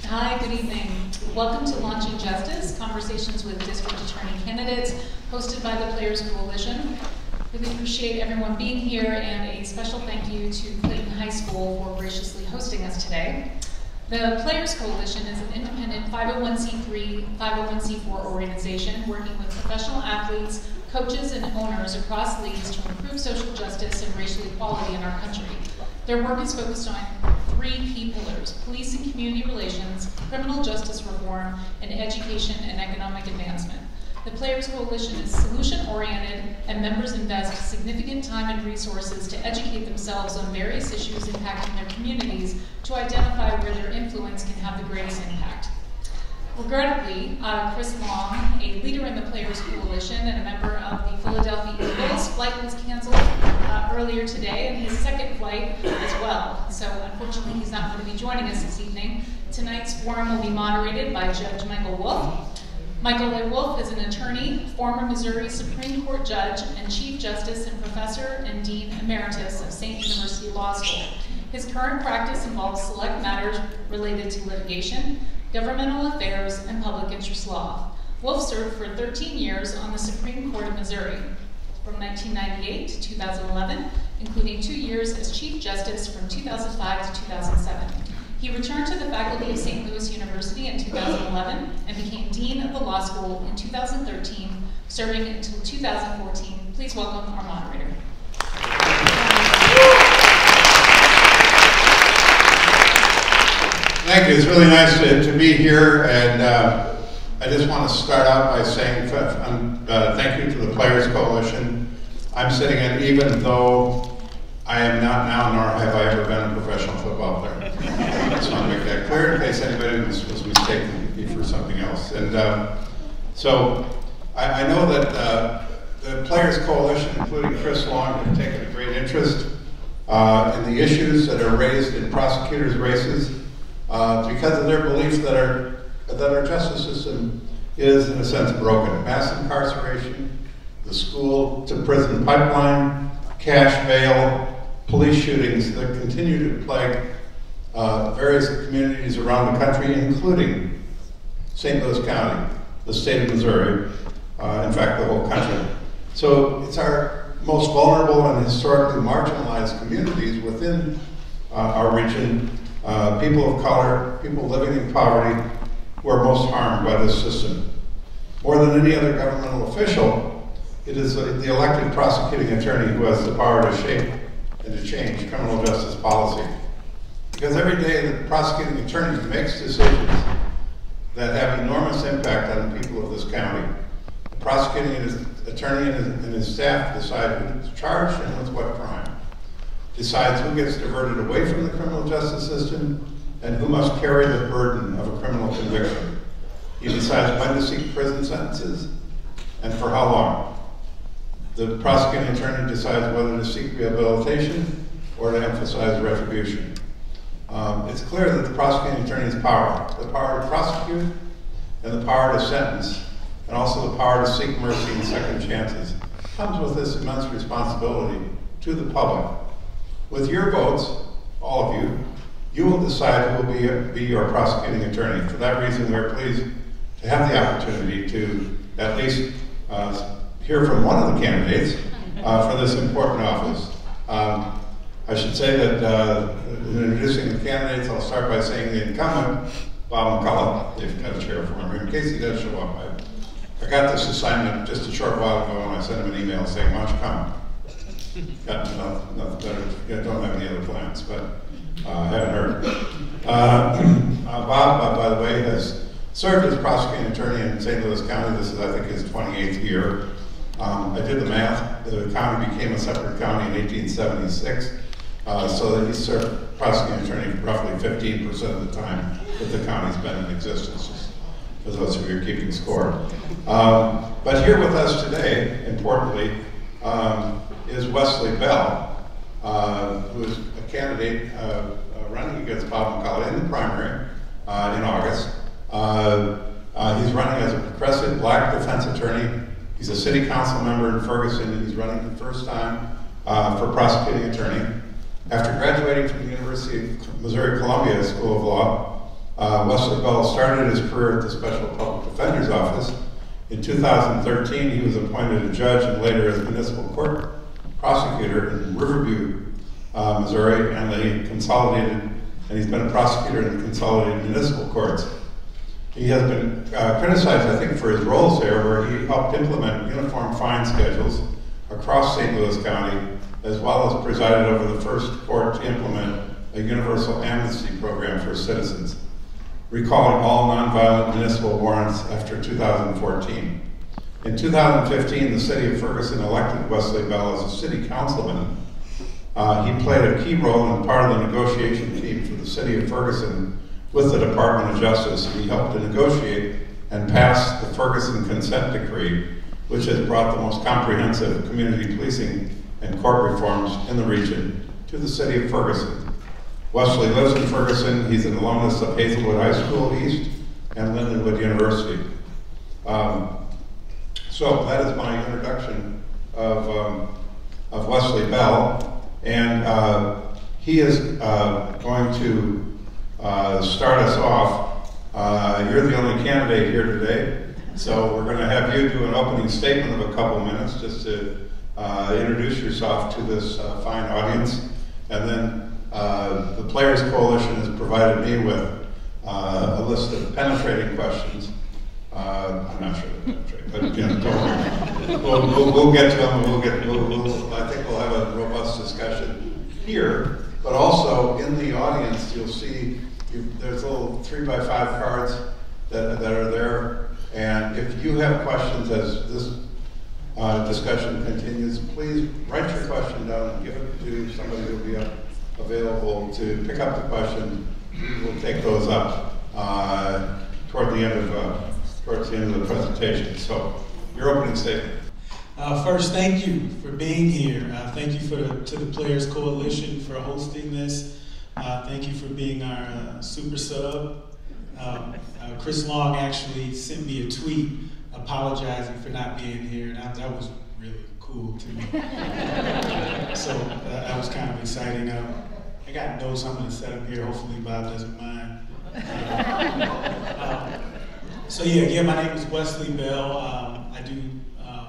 Hi, good evening. Welcome to Launching Justice, Conversations with District Attorney Candidates, hosted by the Players Coalition. Really appreciate everyone being here, and a special thank you to Clayton High School for graciously hosting us today. The Players Coalition is an independent 501c3, 501c4 organization working with professional athletes, coaches, and owners across leagues to improve social justice and racial equality in our country. Their work is focused on three key pillars: police and community relations, criminal justice reform, and education and economic advancement. The Players Coalition is solution-oriented, and members invest significant time and resources to educate themselves on various issues impacting their communities to identify where their influence can have the greatest impact. Regrettably, Chris Long, a leader in the Players Coalition and a member of the Philadelphia Eagles, flight was canceled earlier today, and his second flight as well. So unfortunately, he's not going to be joining us this evening. Tonight's forum will be moderated by Judge Michael Wolf. Michael A. Wolf is an attorney, former Missouri Supreme Court judge, and Chief Justice and Professor and Dean Emeritus of St. University Law School. His current practice involves select matters related to litigation, governmental affairs, and public interest law. Wolf served for 13 years on the Supreme Court of Missouri, from 1998 to 2011, including 2 years as Chief Justice from 2005 to 2007. He returned to the faculty of St. Louis University in 2011 and became Dean of the Law School in 2013, serving until 2014. Please welcome our moderator. Thank you. It's really nice to be here, and I just want to start out by saying thank you to the Players Coalition. I'm sitting in, even though I am not now, nor have I ever been a professional football player. I just want to make that clear in case anybody was mistaking me for something else. And so I know that the Players Coalition, including Chris Long, have taken a great interest in the issues that are raised in prosecutors' races because of their belief that our justice system is, in a sense, broken. Mass incarceration, the school-to-prison pipeline, cash bail, police shootings that continue to plague various communities around the country, including St. Louis County, the state of Missouri, in fact, the whole country. So it's our most vulnerable and historically marginalized communities within our region, people of color, people living in poverty, who are most harmed by this system. More than any other governmental official, it is the elected prosecuting attorney who has the power to shape and to change criminal justice policy. Because every day the prosecuting attorney makes decisions that have enormous impact on the people of this county. The prosecuting attorney and his staff decide who's charged and with what crime, decides who gets diverted away from the criminal justice system and who must carry the burden of a criminal conviction. He decides when to seek prison sentences and for how long. The prosecuting attorney decides whether to seek rehabilitation or to emphasize retribution. It's clear that the prosecuting attorney has power. The power to prosecute and the power to sentence, and also the power to seek mercy and second chances. Comes with this immense responsibility to the public. With your votes, all of you, you will decide who will be your prosecuting attorney. For that reason, we're pleased to have the opportunity to at least hear from one of the candidates for this important office. I should say that in introducing the candidates, I'll start by saying the incumbent, Bob McCullough, if you've got a chair for him, in case he does show up. I got this assignment just a short while ago, and I sent him an email saying, why don't you come? Got nothing better, don't have any other plans, but I haven't heard. Bob, by the way, has served as prosecuting attorney in St. Louis County. This is, I think, his 28th year. I did the math. The county became a separate county in 1876, so that he served prosecuting attorney roughly 15% of the time that the county's been in existence, just for those of you who are keeping score. But here with us today, importantly, is Wesley Bell, who is a candidate running against Bob McCullough in the primary in August. He's running as a progressive black defense attorney. He's a city council member in Ferguson, and he's running for the first time for prosecuting attorney. After graduating from the University of Missouri Columbia School of Law, Wesley Bell started his career at the Special Public Defender's Office. In 2013, he was appointed a judge and later as municipal court prosecutor in Riverview, Missouri, and he's been a prosecutor in the consolidated municipal courts. He has been criticized, I think, for his roles there, where he helped implement uniform fine schedules across St. Louis County, as well as presided over the first court to implement a universal amnesty program for citizens, recalling all nonviolent municipal warrants after 2014. In 2015, the city of Ferguson elected Wesley Bell as a city councilman. He played a key role in part of the negotiation team for the city of Ferguson with the Department of Justice. He helped to negotiate and pass the Ferguson Consent Decree, which has brought the most comprehensive community policing and court reforms in the region to the city of Ferguson. Wesley lives in Ferguson. He's an alumnus of Hazelwood High School East and Lindenwood University. So that is my introduction of Wesley Bell, and he is going to start us off. You're the only candidate here today, so we're going to have you do an opening statement of a couple minutes just to introduce yourself to this fine audience, and then the Players Coalition has provided me with a list of penetrating questions. I'm not sure they're penetrating, but you know, we'll get to them. I think we'll have a robust discussion here, but also in the audience, you'll see there's little 3x5 cards that are there, and if you have questions as this discussion continues, please write your question down and give it to somebody who will be available to pick up the question. We'll take those up towards the end of the presentation. So, your opening statement. First, thank you for being here. Thank you to the Players Coalition for hosting this. Thank you for being our super sub. Chris Long actually sent me a tweet apologizing for not being here, and that was really cool to me. So that was kind of exciting. I got notes I'm going to set up here. Hopefully Bob doesn't mind. So yeah, my name is Wesley Bell. I do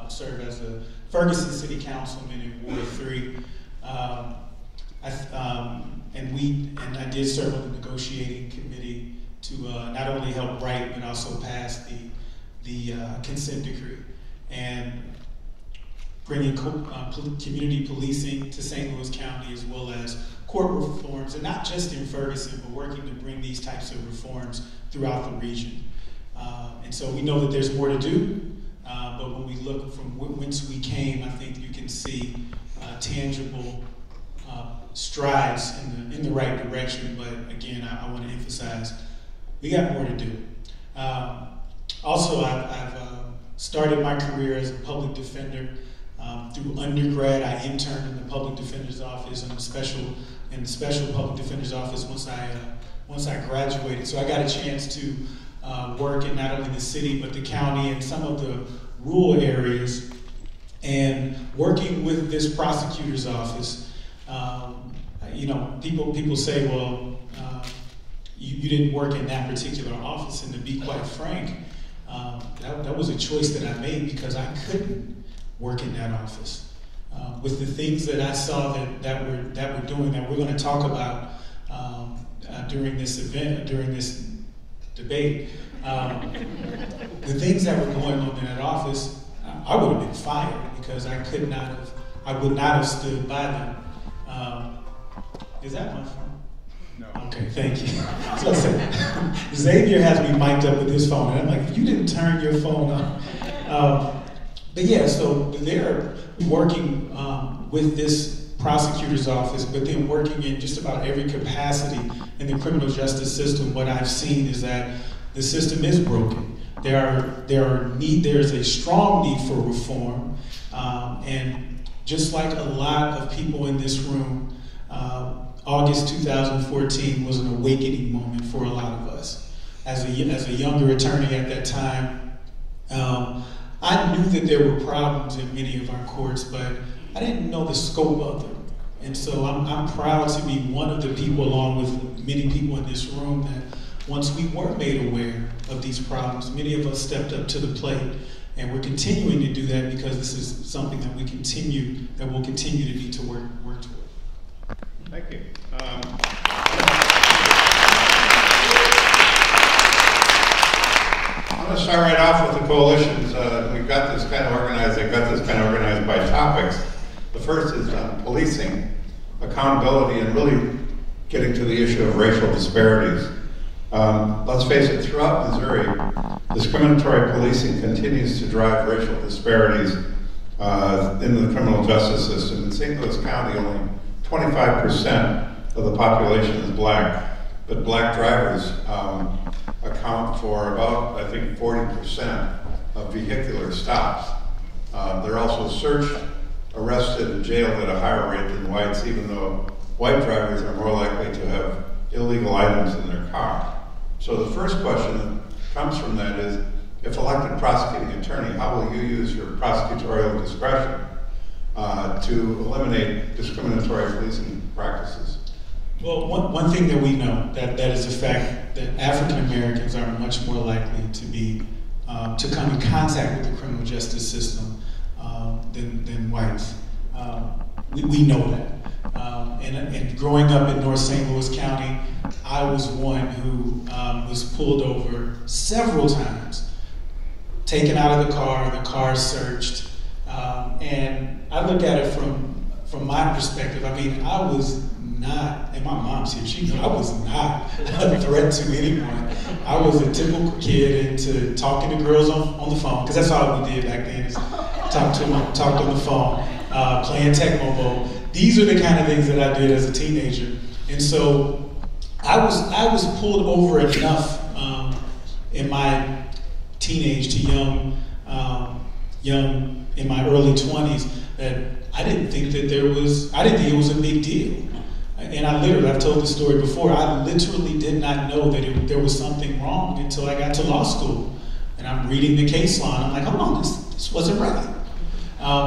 serve as a Ferguson City Councilman in Ward 3. And I did serve on the negotiating committee to not only help write but also pass the consent decree and bringing community policing to St. Louis County, as well as court reforms, and not just in Ferguson, but working to bring these types of reforms throughout the region. And so we know that there's more to do, but when we look from whence we came, I think you can see tangible strides in the right direction. But again, I want to emphasize we got more to do. Also, I've started my career as a public defender. Through undergrad, I interned in the public defender's office and the special public defender's office once I graduated. So I got a chance to work in not only the city but the county and some of the rural areas. And working with this prosecutor's office, you know, people say, well, you didn't work in that particular office, and to be quite frank, that was a choice that I made because I couldn't work in that office. With the things that I saw that we're doing, that we're going to talk about during this event, during this debate, the things that were going on in that office, I would have been fired because I would not have stood by them. Is that my phone? No. Okay, thank you. So I said, Xavier has me mic'd up with his phone, and I'm like, you didn't turn your phone on. But yeah, so they're working with this prosecutor's office, but then working in just about every capacity in the criminal justice system. What I've seen is that the system is broken. There's a strong need for reform, and just like a lot of people in this room, August 2014 was an awakening moment for a lot of us. As a younger attorney at that time, I knew that there were problems in many of our courts, but I didn't know the scope of them. And so I'm proud to be one of the people, along with many people in this room, that once we were made aware of these problems, many of us stepped up to the plate, and we're continuing to do that because this is something that we'll continue to need to work toward. Thank you. I'm going to start right off with the coalitions. We've got this kind of organized. I've got this kind of organized by topics. The first is policing, accountability, and really getting to the issue of racial disparities. Let's face it, throughout Missouri, discriminatory policing continues to drive racial disparities in the criminal justice system. In St. Louis County, only 25% of the population is black, but black drivers account for about, I think, 40% of vehicular stops. They're also searched, arrested, and jailed at a higher rate than whites, even though white drivers are more likely to have illegal items in their car. So the first question that comes from that is, if elected prosecuting attorney, how will you use your prosecutorial discretion to eliminate discriminatory policing practices? Well, one thing that we know that is a fact that African Americans are much more likely to come in contact with the criminal justice system than whites. We know that. And growing up in North St. Louis County, I was one who was pulled over several times, taken out of the car searched, and I look at it from my perspective. I mean, I was not, and my mom's here, she knows I was not a threat to anyone. I was a typical kid into talking to girls on the phone, because that's all we did back then, is talked on the phone, playing Tecmo Bowl. These are the kind of things that I did as a teenager. And so I was pulled over enough in my teenage to young in my early 20s that I didn't think it was a big deal. And I've told this story before, I literally did not know that there was something wrong until I got to law school. And I'm reading the case law, and I'm like, hold on, this wasn't right.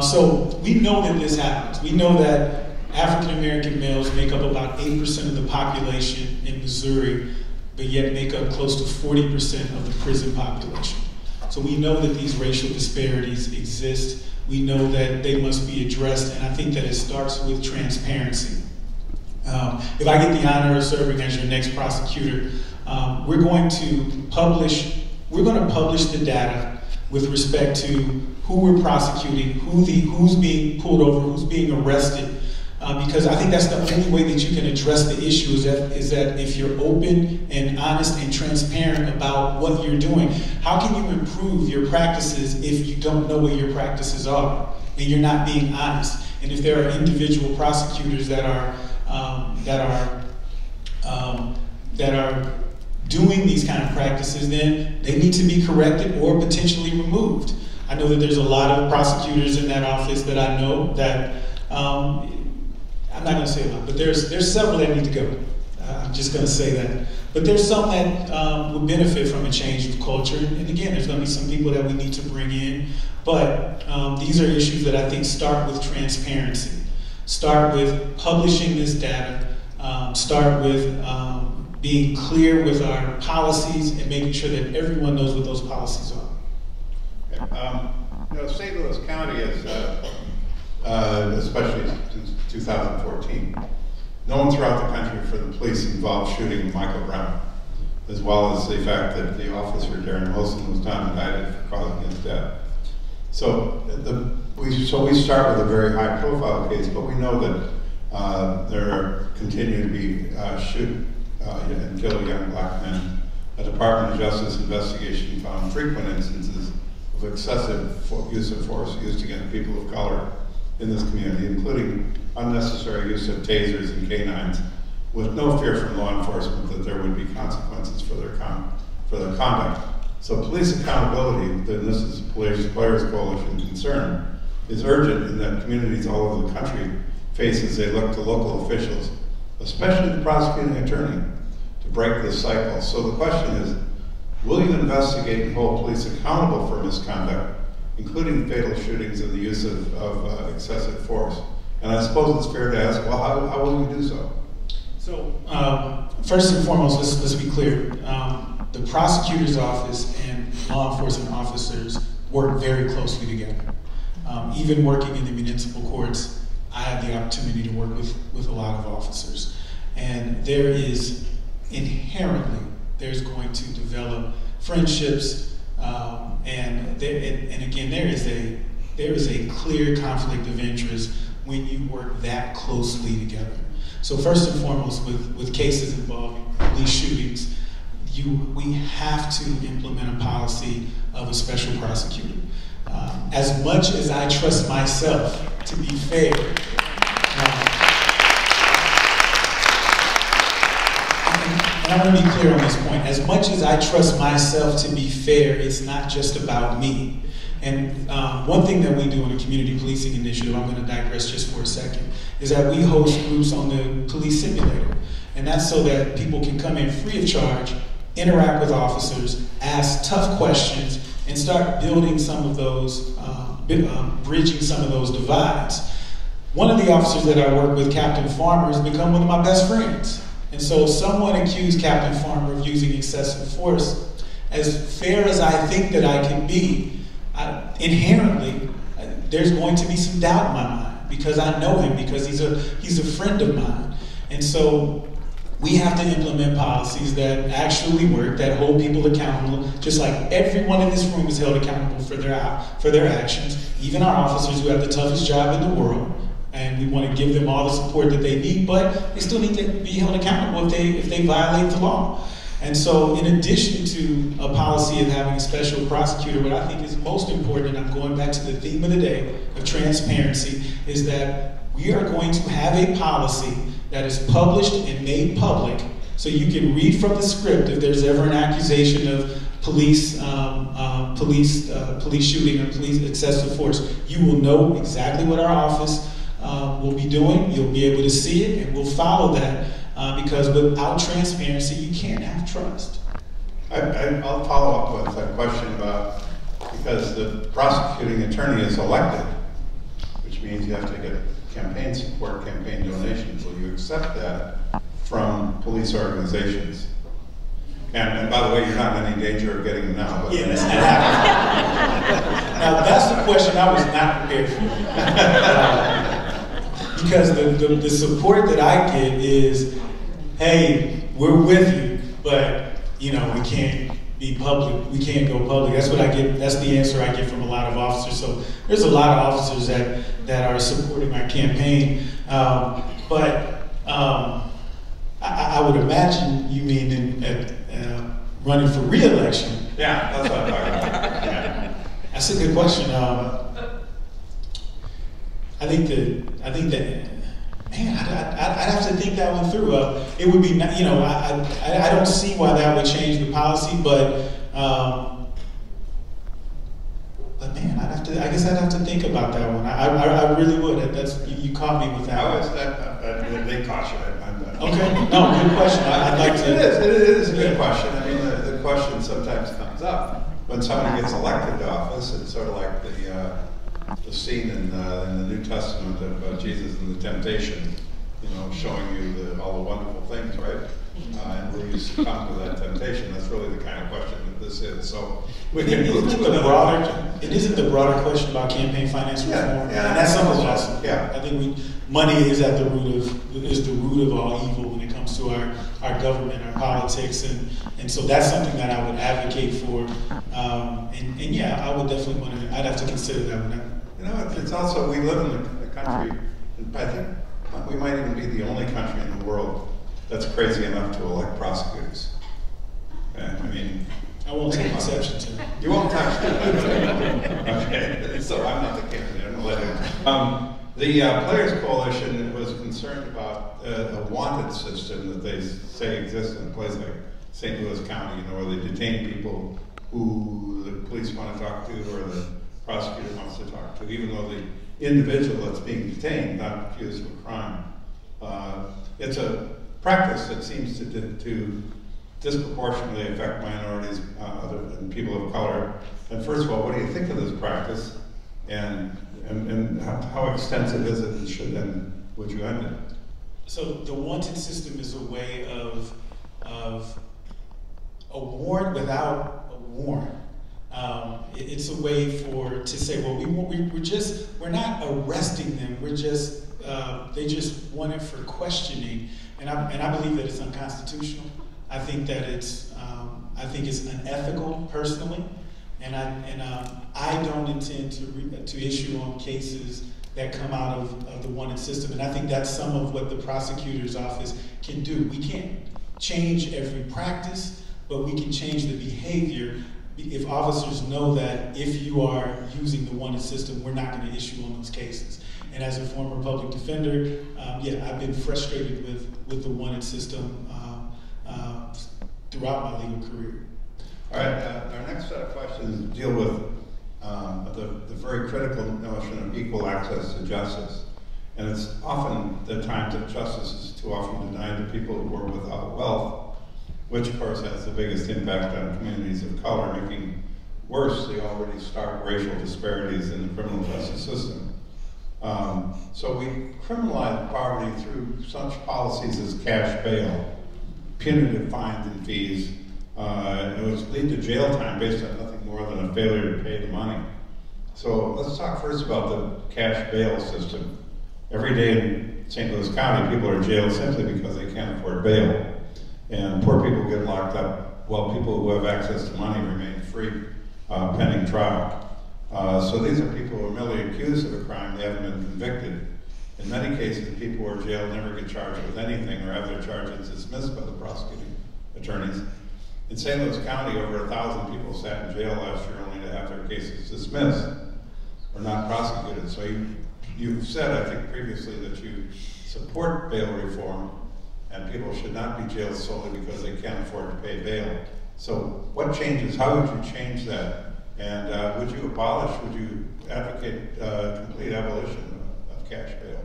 So we know that this happens. We know that African American males make up about 8% of the population in Missouri, but yet make up close to 40% of the prison population. So we know that these racial disparities exist. We know that they must be addressed, and I think that it starts with transparency. If I get the honor of serving as your next prosecutor, we're going to publish the data with respect to who we're prosecuting, who's being pulled over, who's being arrested, because I think that's the only way that you can address the issue is that if you're open and honest and transparent about what you're doing. How can you improve your practices if you don't know what your practices are and you're not being honest? And if there are individual prosecutors that are doing these kind of practices, then they need to be corrected or potentially removed. I know that there's a lot of prosecutors in that office that I know that, I'm not going to say a lot, but there's several that need to go. I'm just going to say that. But there's some that would benefit from a change of culture. And again, there's going to be some people that we need to bring in. But these are issues that I think start with transparency. Start with publishing this data. Start with being clear with our policies and making sure that everyone knows what those policies are. Okay. St. Louis County is, especially since 2014, known throughout the country for the police involved shooting Michael Brown, as well as the fact that the officer, Darren Wilson, was not indicted for causing his death. So we start with a very high profile case, but we know that there continue to be shoot and kill young black men. A Department of Justice investigation found frequent instances of excessive use of force used against people of color in this community, including unnecessary use of tasers and canines, with no fear from law enforcement that there would be consequences for their conduct. So police accountability, and this is Players Coalition concern, is urgent in that communities all over the country face as they look to local officials, especially the prosecuting attorney, to break this cycle. So the question is, will you investigate and hold police accountable for misconduct, including fatal shootings and the use of excessive force? And I suppose it's fair to ask, well, how will you do so? So, first and foremost, let's be clear. The prosecutor's office and law enforcement officers work very closely together. Even working in the municipal courts, I have the opportunity to work with a lot of officers. And there is inherently, there's going to develop friendships, and again, there is a clear conflict of interest when you work that closely together. So first and foremost, with cases involving police shootings, we have to implement a policy of a special prosecutor. As much as I trust myself to be fair, and I want to be clear on this point, as much as I trust myself to be fair, it's not just about me. And one thing that we do in a community policing initiative, I'm going to digress just for a second, is that we host groups on the police simulator. And that's so that people can come in free of charge, interact with officers, ask tough questions, and start building some of those, bridging some of those divides. One of the officers that I work with, Captain Farmer, has become one of my best friends. And so if someone accused Captain Farmer of using excessive force, as fair as I think that I can be, inherently, there's going to be some doubt in my mind because I know him, because he's a friend of mine. And so we have to implement policies that actually work, that hold people accountable, just like everyone in this room is held accountable for their actions, even our officers who have the toughest job in the world. And we want to give them all the support that they need, but they still need to be held accountable if they violate the law. And so in addition to a policy of having a special prosecutor, what I think is most important, and I'm going back to the theme of the day of transparency, is that we are going to have a policy that is published and made public so you can read from the script if there's ever an accusation of police shooting or police excessive force. You will know exactly what our office will be doing. You'll be able to see it, and we'll follow that. Because without transparency, you can't have trust. I'll follow up with a question about, because the prosecuting attorney is elected, which means you have to get campaign support, campaign donations. Will you accept that from police organizations? And by the way, you're not in any danger of getting them now. But yeah, that's not happening. Now, that's the question I was not prepared for. Because the support that I get is, hey, we're with you, but we can't be public. We can't go public. That's what I get. That's the answer I get from a lot of officers. So there's a lot of officers that are supporting our campaign. But I would imagine you mean running for re-election. Yeah, that's what I'm talking about. Yeah. That's a good question. I think that. Man, I'd have to think that one through. It would be, I don't see why that would change the policy, but man, I guess I'd have to think about that one. I really would. You caught me with that one. They caught you. Okay, no, good question. I'd like to. It is a good question. I mean, the question sometimes comes up when someone gets elected to office. It's sort of like the scene in the New Testament of Jesus and the temptation, showing you all the wonderful things, right? And will you succumb to that temptation? That's really the kind of question that this is. So we can move to another. It isn't the broader question about campaign finance reform. Yeah, and that's something else. Yeah. I think money is at the root of all evil when it comes to our government, our politics, and so that's something that I would advocate for. And yeah, I would definitely I'd have to consider that one. It's also, we live in a country, and I think we might even be the only country in the world that's crazy enough to elect prosecutors. I won't take exception to that. You won't touch that. Okay, so I'm not the candidate. I'm going to let him. The Players Coalition was concerned about a wanted system that they say exists in a place like St. Louis County, where they detain people who the police want to talk to or the prosecutor wants to talk to, even though the individual that's being detained, not accused of a crime. It's a practice that seems to disproportionately affect minorities and people of color. And first of all, what do you think of this practice? And how extensive is it, and would you end it? So the wanted system is a way of a warrant without a warrant. It's a way to say, well, we're not arresting them. We're just they just want it for questioning, and I believe that it's unconstitutional. I think that it's unethical personally, and I don't intend to issue on cases that come out of the wanted system. And I think that's some of what the prosecutor's office can do. We can't change every practice, but we can change the behavior. If officers know that if you are using the wanted system, we're not going to issue on those cases. And as a former public defender, I've been frustrated with the wanted system throughout my legal career. All right, our next set of questions deal with the very critical notion of equal access to justice. And it's often the times that justice is too often denied to people who are without wealth, which of course has the biggest impact on communities of color, making worse the already stark racial disparities in the criminal justice system. So we criminalize poverty through such policies as cash bail, punitive fines and fees, which lead to jail time based on nothing more than a failure to pay the money. So let's talk first about the cash bail system. Every day in St. Louis County, people are jailed simply because they can't afford bail. And poor people get locked up while people who have access to money remain free pending trial. So these are people who are merely accused of a crime, they haven't been convicted. In many cases, people who are jailed never get charged with anything or have their charges dismissed by the prosecuting attorneys. In St. Louis County, over 1,000 people sat in jail last year only to have their cases dismissed or not prosecuted. So you've said, I think previously, that you support bail reform and people should not be jailed solely because they can't afford to pay bail. So what changes, how would you change that? And would you advocate complete abolition of cash bail?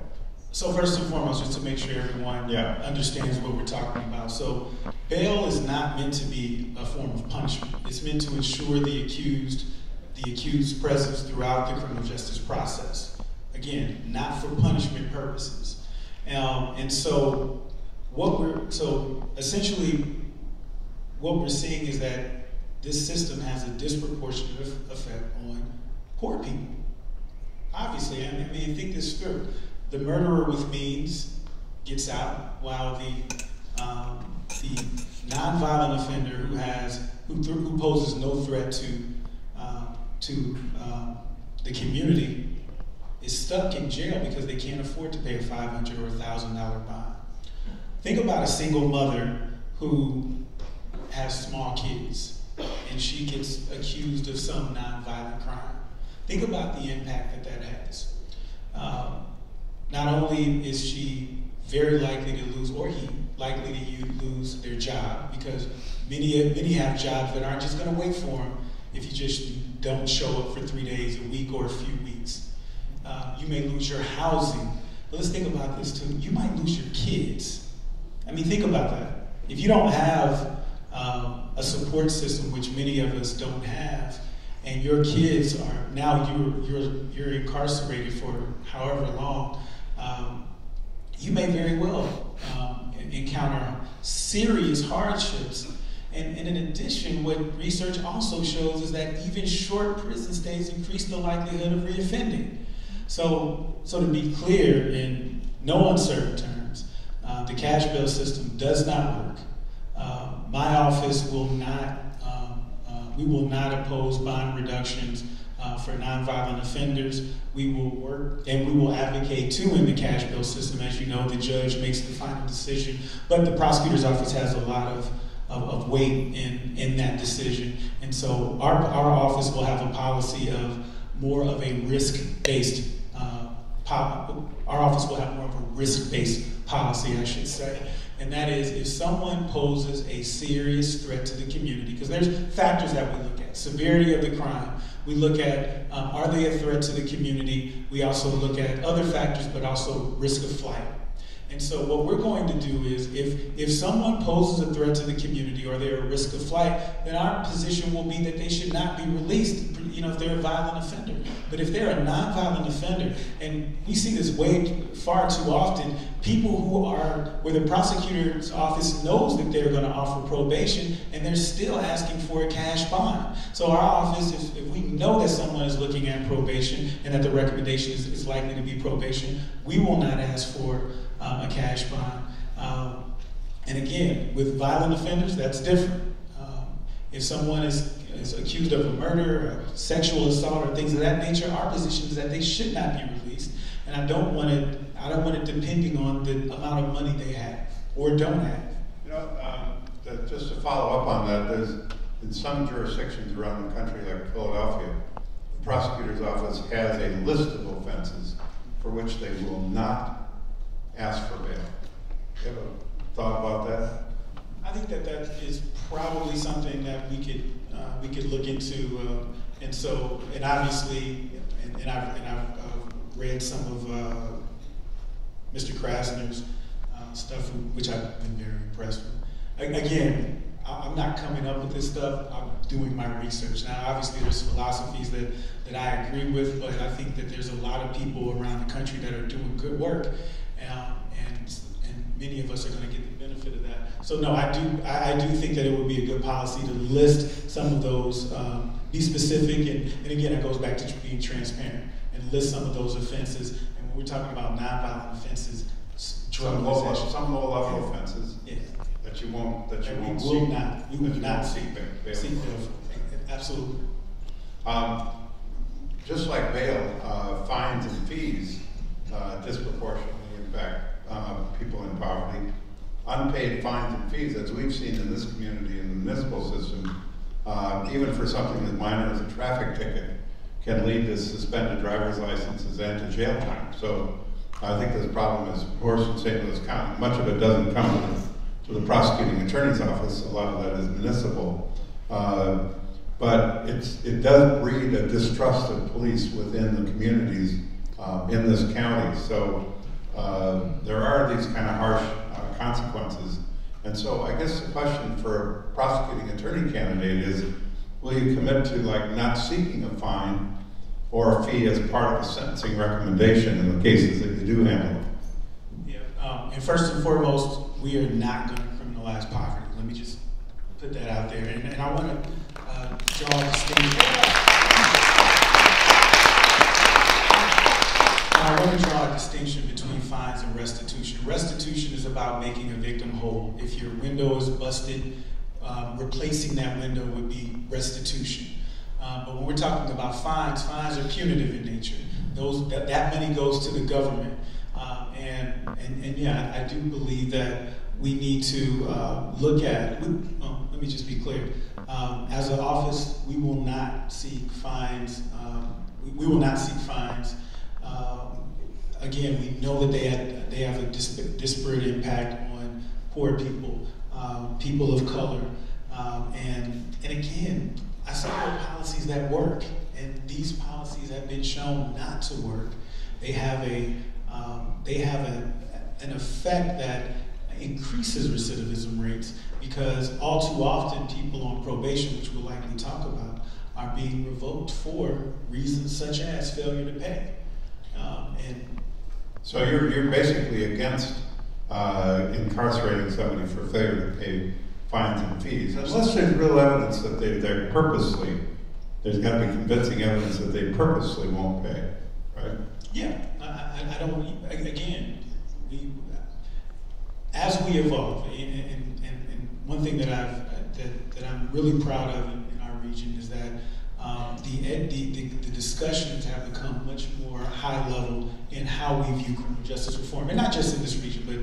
So first and foremost, just to make sure everyone understands what we're talking about. So bail is not meant to be a form of punishment. It's meant to ensure the accused's presence throughout the criminal justice process. Again, not for punishment purposes. And so essentially what we're seeing is that this system has a disproportionate effect on poor people. Obviously, I mean, think this through. The murderer with means gets out, while the nonviolent offender who poses no threat to the community is stuck in jail because they can't afford to pay a $500 or $1,000 bond. Think about a single mother who has small kids and she gets accused of some nonviolent crime. Think about the impact that has. Not only is she very likely to lose, or he likely to lose their job, because many have jobs that aren't just going to wait for them if you just don't show up for 3 days, a week, or a few weeks. You may lose your housing. But let's think about this too. You might lose your kids. I mean, think about that. If you don't have a support system, which many of us don't have, and your kids are now you're incarcerated for however long, you may very well encounter serious hardships. And in addition, what research also shows is that even short prison stays increase the likelihood of reoffending. So to be clear, in no uncertain terms, the cash bail system does not work. My office will not, we will not oppose bond reductions for nonviolent offenders. We will work and we will advocate too in the cash bail system. As you know, the judge makes the final decision, but the prosecutor's office has a lot of weight in that decision. And so our office will have a policy of more of a risk-based, our office will have more of a risk-based policy, I should say. And that is, if someone poses a serious threat to the community, because there's factors that we look at. Severity of the crime. We look at, are they a threat to the community? We also look at other factors, but also risk of flight. And so what we're going to do is, if someone poses a threat to the community or they're at risk of flight, then our position will be that they should not be released, if they're a violent offender. But if they're a non-violent offender, and we see this far too often, people where the prosecutor's office knows that they're going to offer probation, and they're still asking for a cash bond. So our office, if we know that someone is looking at probation and that the recommendation is likely to be probation, we will not ask for a cash bond. And again, with violent offenders, that's different. If someone is accused of a murder, or sexual assault, or things of that nature, our position is that they should not be released. And I don't want it depending on the amount of money they have or don't have. Just to follow up on that, there's in some jurisdictions around the country, like Philadelphia, the prosecutor's office has a list of offenses for which they will not ask for bail. You have a thought about that? I think that is probably something that we could look into, and obviously, I've read some of Mr. Krasner's stuff, which I've been very impressed with. Again, I'm not coming up with this stuff. I'm doing my research. Now, obviously, there's philosophies that I agree with, but I think that there's a lot of people around the country that are doing good work, and many of us are going to get the benefit of that. So no, I do think that it would be a good policy to list some of those, be specific, and again, it goes back to being transparent, and list some of those offenses. And when we're talking about nonviolent offenses, some low-level offenses. Yes. That you won't seek bail. Absolutely. Just like bail, fines and fees disproportionately impact people in poverty. Unpaid fines and fees, as we've seen in this community in the municipal system, even for something as minor as a traffic ticket, can lead to suspended driver's licenses and to jail time. So I think this problem is worse in St. Louis County. Much of it doesn't come to the prosecuting attorney's office. A lot of that is municipal. But it does breed a distrust of police within the communities in this county. So there are these kind of harsh consequences. And so I guess the question for a prosecuting attorney candidate is, will you commit to not seeking a fine or a fee as part of a sentencing recommendation in the cases that you do handle? Yeah, and first and foremost, we are not going to criminalize poverty. Let me just put that out there. And I want to draw a distinction. I want to draw a distinction between fines and restitution. Restitution is about making a victim whole. If your window is busted, replacing that window would be restitution. But when we're talking about fines, fines are punitive in nature. That money goes to the government. And yeah, I do believe that we need to look at, let me just be clear. As an office, we will not seek fines. We will not seek fines. Again, we know that they have a disparate impact on poor people, people of color, and again, I support policies that work, and these policies have been shown not to work. They have an effect that increases recidivism rates, because all too often people on probation, which we'll likely talk about, are being revoked for reasons such as failure to pay. So you're basically against incarcerating somebody for failure to pay fines and fees, unless there's real evidence that they're purposely, there's got to be convincing evidence that they purposely won't pay, right? Yeah, I don't, again, as we evolve, and one thing that I'm really proud of in our region is that the discussions have become much more high level in how we view criminal justice reform, and not just in this region, but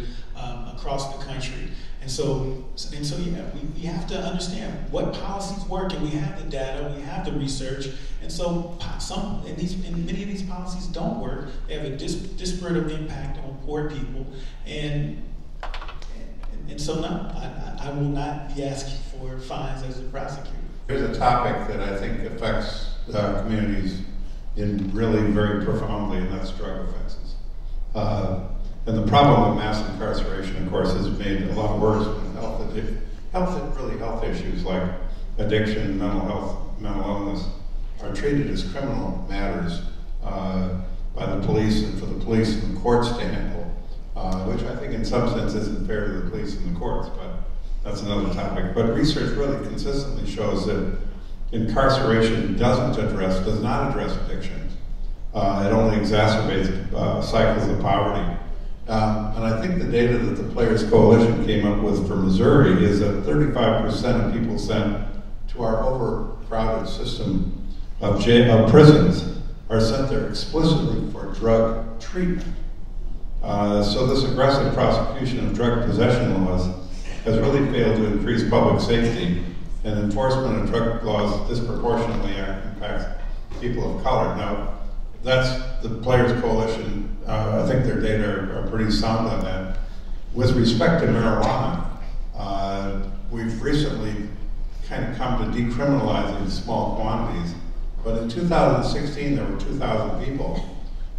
across the country. And so yeah, we have to understand what policies work, and we have the data, we have the research, and so and many of these policies don't work. They have a disparate impact on poor people, and so no, I will not be asking for fines as a prosecutor. Here's a topic that I think affects communities in really very profoundly, and that's drug offenses. And the problem of mass incarceration, of course, is made a lot worse when health issues like addiction, mental illness are treated as criminal matters by the police and for the police and the courts to handle, which I think in some sense isn't fair to the police and the courts, but that's another topic. But research really consistently shows that incarceration does not address addiction. It only exacerbates cycles of poverty. And I think the data that the Players Coalition came up with for Missouri is that 35% of people sent to our overcrowded system of prisons are sent there explicitly for drug treatment. So this aggressive prosecution of drug possession laws has really failed to increase public safety, and enforcement of drug laws disproportionately impacts people of color. Now, that's the Players Coalition. I think their data are pretty sound on that. With respect to marijuana, we've recently kind of come to decriminalizing small quantities, but in 2016 there were 2,000 people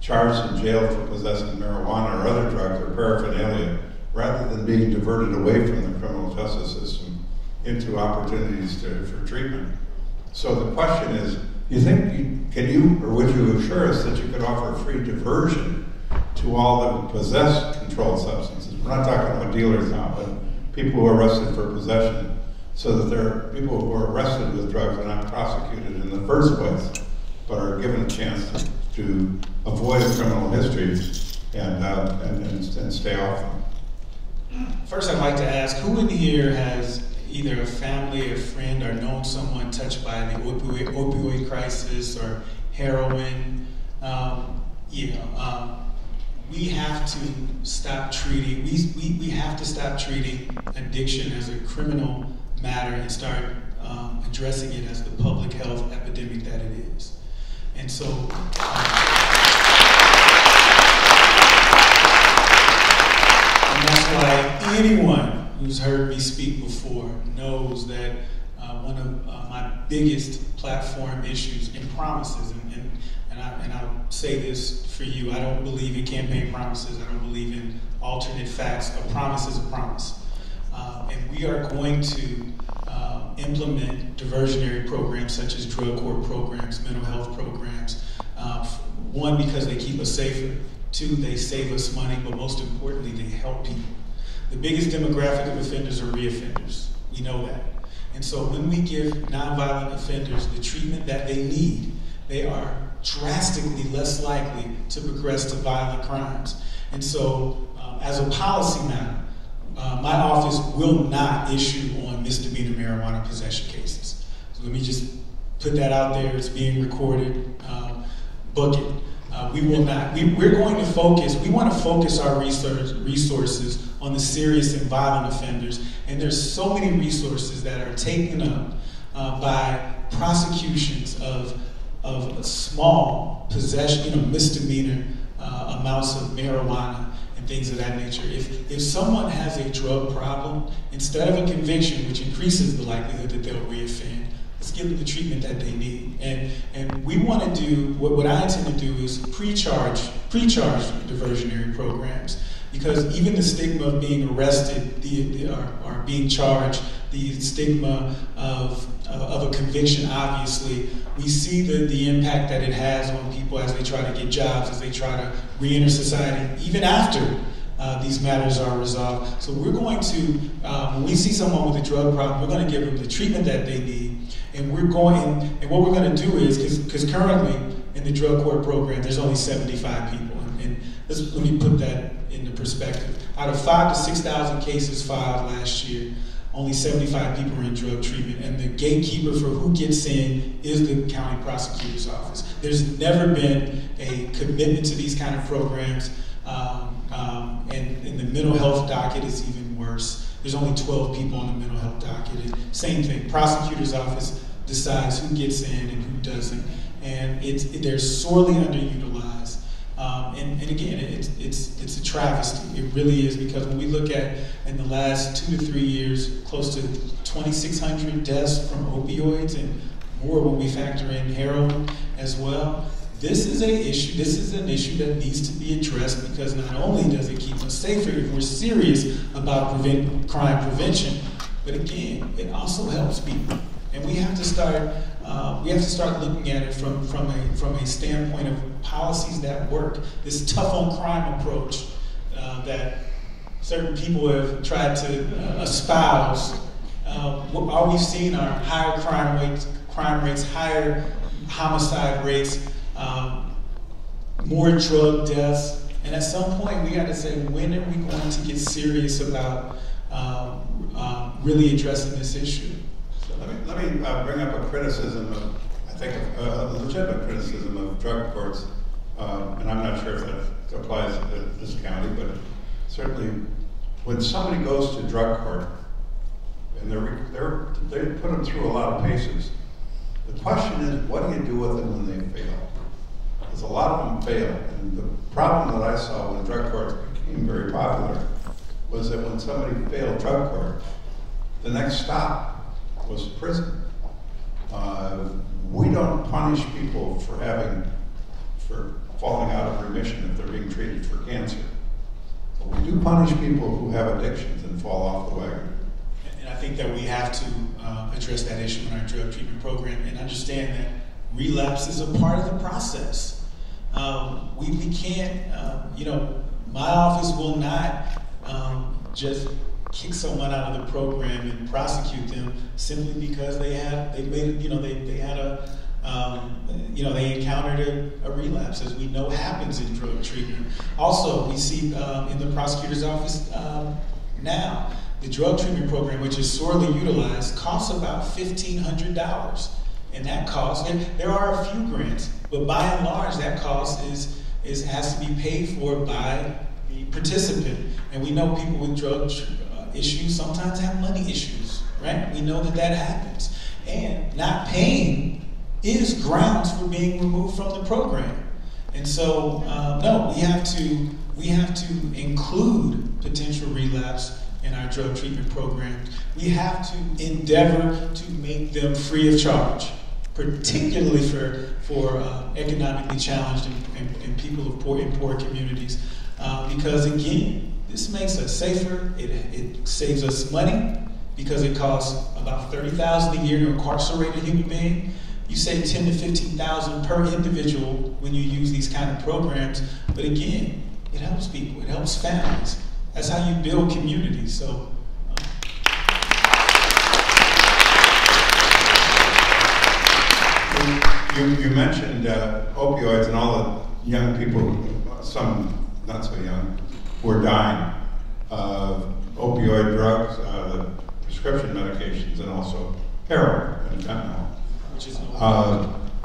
charged and jailed for possessing marijuana or other drugs or paraphernalia, rather than being diverted away from the criminal justice system into opportunities for treatment. So the question is, can you or would you assure us that you could offer free diversion to all that possess controlled substances? We're not talking about dealers now, but people who are arrested for possession, so that there are people who are arrested with drugs are not prosecuted in the first place, but are given a chance to avoid a criminal history and stay off them. First, I'd like to ask, who in here has either a family or friend or known someone touched by the opioid crisis or heroin? We have to stop treating, we have to stop treating addiction as a criminal matter and start addressing it as the public health epidemic that it is. And so, and that's why anyone who's heard me speak before knows that one of my biggest platform issues and promises, and I'll say this for you, I don't believe in campaign promises, I don't believe in alternate facts. A promise is a promise. And we are going to implement diversionary programs such as drug court programs, mental health programs. One, because they keep us safer. Two, they save us money, but most importantly, they help people. The biggest demographic of offenders are reoffenders. We know that. And so when we give nonviolent offenders the treatment that they need, they are drastically less likely to progress to violent crimes. And so as a policy matter, my office will not issue on misdemeanor marijuana possession cases. So let me just put that out there. It's being recorded. Book it. We will not. We're going to focus. We want to focus our resources on the serious and violent offenders. And there's so many resources that are taken up by prosecutions of small possession, misdemeanor amounts of marijuana and things of that nature. If someone has a drug problem, instead of a conviction, which increases the likelihood that they'll reoffend, let's give them the treatment that they need. And we want to do, what I intend to do is pre-charge diversionary programs. Because even the stigma of being arrested or being charged, the stigma of a conviction, obviously, we see the impact that it has on people as they try to get jobs, as they try to re-enter society, even after these matters are resolved. So we're going to, when we see someone with a drug problem, we're going to give them the treatment that they need. And what we're going to do is, because currently in the drug court program, there's only 75 people. And let me put that into perspective. Out of 5,000 to 6,000 cases filed last year, only 75 people are in drug treatment, and the gatekeeper for who gets in is the county prosecutor's office. There's never been a commitment to these kind of programs, and the mental health docket is even worse. There's only 12 people on the mental health docket. And same thing, prosecutor's office decides who gets in and who doesn't, and they're sorely underutilized. And again, it's a travesty. It really is, because when we look at, in the last 2 to 3 years, close to 2,600 deaths from opioids, and more when we factor in heroin as well, this is an issue that needs to be addressed, because not only does it keep us safer if we're serious about crime prevention, but again, it also helps people. And we have to start looking at it from a standpoint of policies that work. This tough on crime approach that certain people have tried to espouse. All we've seen are higher crime rates, higher homicide rates, more drug deaths, and at some point we got to say, when are we going to get serious about really addressing this issue? So let me bring up a criticism of, I think, a legitimate criticism of drug courts, and I'm not sure if that applies to this county, but certainly when somebody goes to drug court and they put them through a lot of paces, the question is, what do you do with them when they fail? Because a lot of them fail, and the problem that I saw when drug courts became very popular was that when somebody failed drug court, the next stop was prison. We don't punish people for falling out of remission if they're being treated for cancer. But we do punish people who have addictions and fall off the wagon. And I think that we have to address that issue in our drug treatment program and understand that relapse is a part of the process. We can't, my office will not just kick someone out of the program and prosecute them simply because they encountered a relapse, as we know happens in drug treatment. Also, we see in the prosecutor's office now, the drug treatment program, which is sorely utilized, costs about $1,500. And that cost, there are a few grants, but by and large, that cost has to be paid for by the participant. And we know people with drug issues sometimes have money issues, right? We know that happens. And not paying is grounds for being removed from the program. And so, no, we have to include potential relapse in our drug treatment programs. We have to endeavor to make them free of charge, particularly for economically challenged and people in poor communities. Because again, this makes us safer, it saves us money, because it costs about $30,000 a year to incarcerate a human being. You save $10,000 to $15,000 per individual when you use these kind of programs. But again, it helps people, it helps families. That's how you build communities. So. You mentioned opioids and all the young people, some not so young, who are dying of opioid drugs, the prescription medications, and also heroin and fentanyl.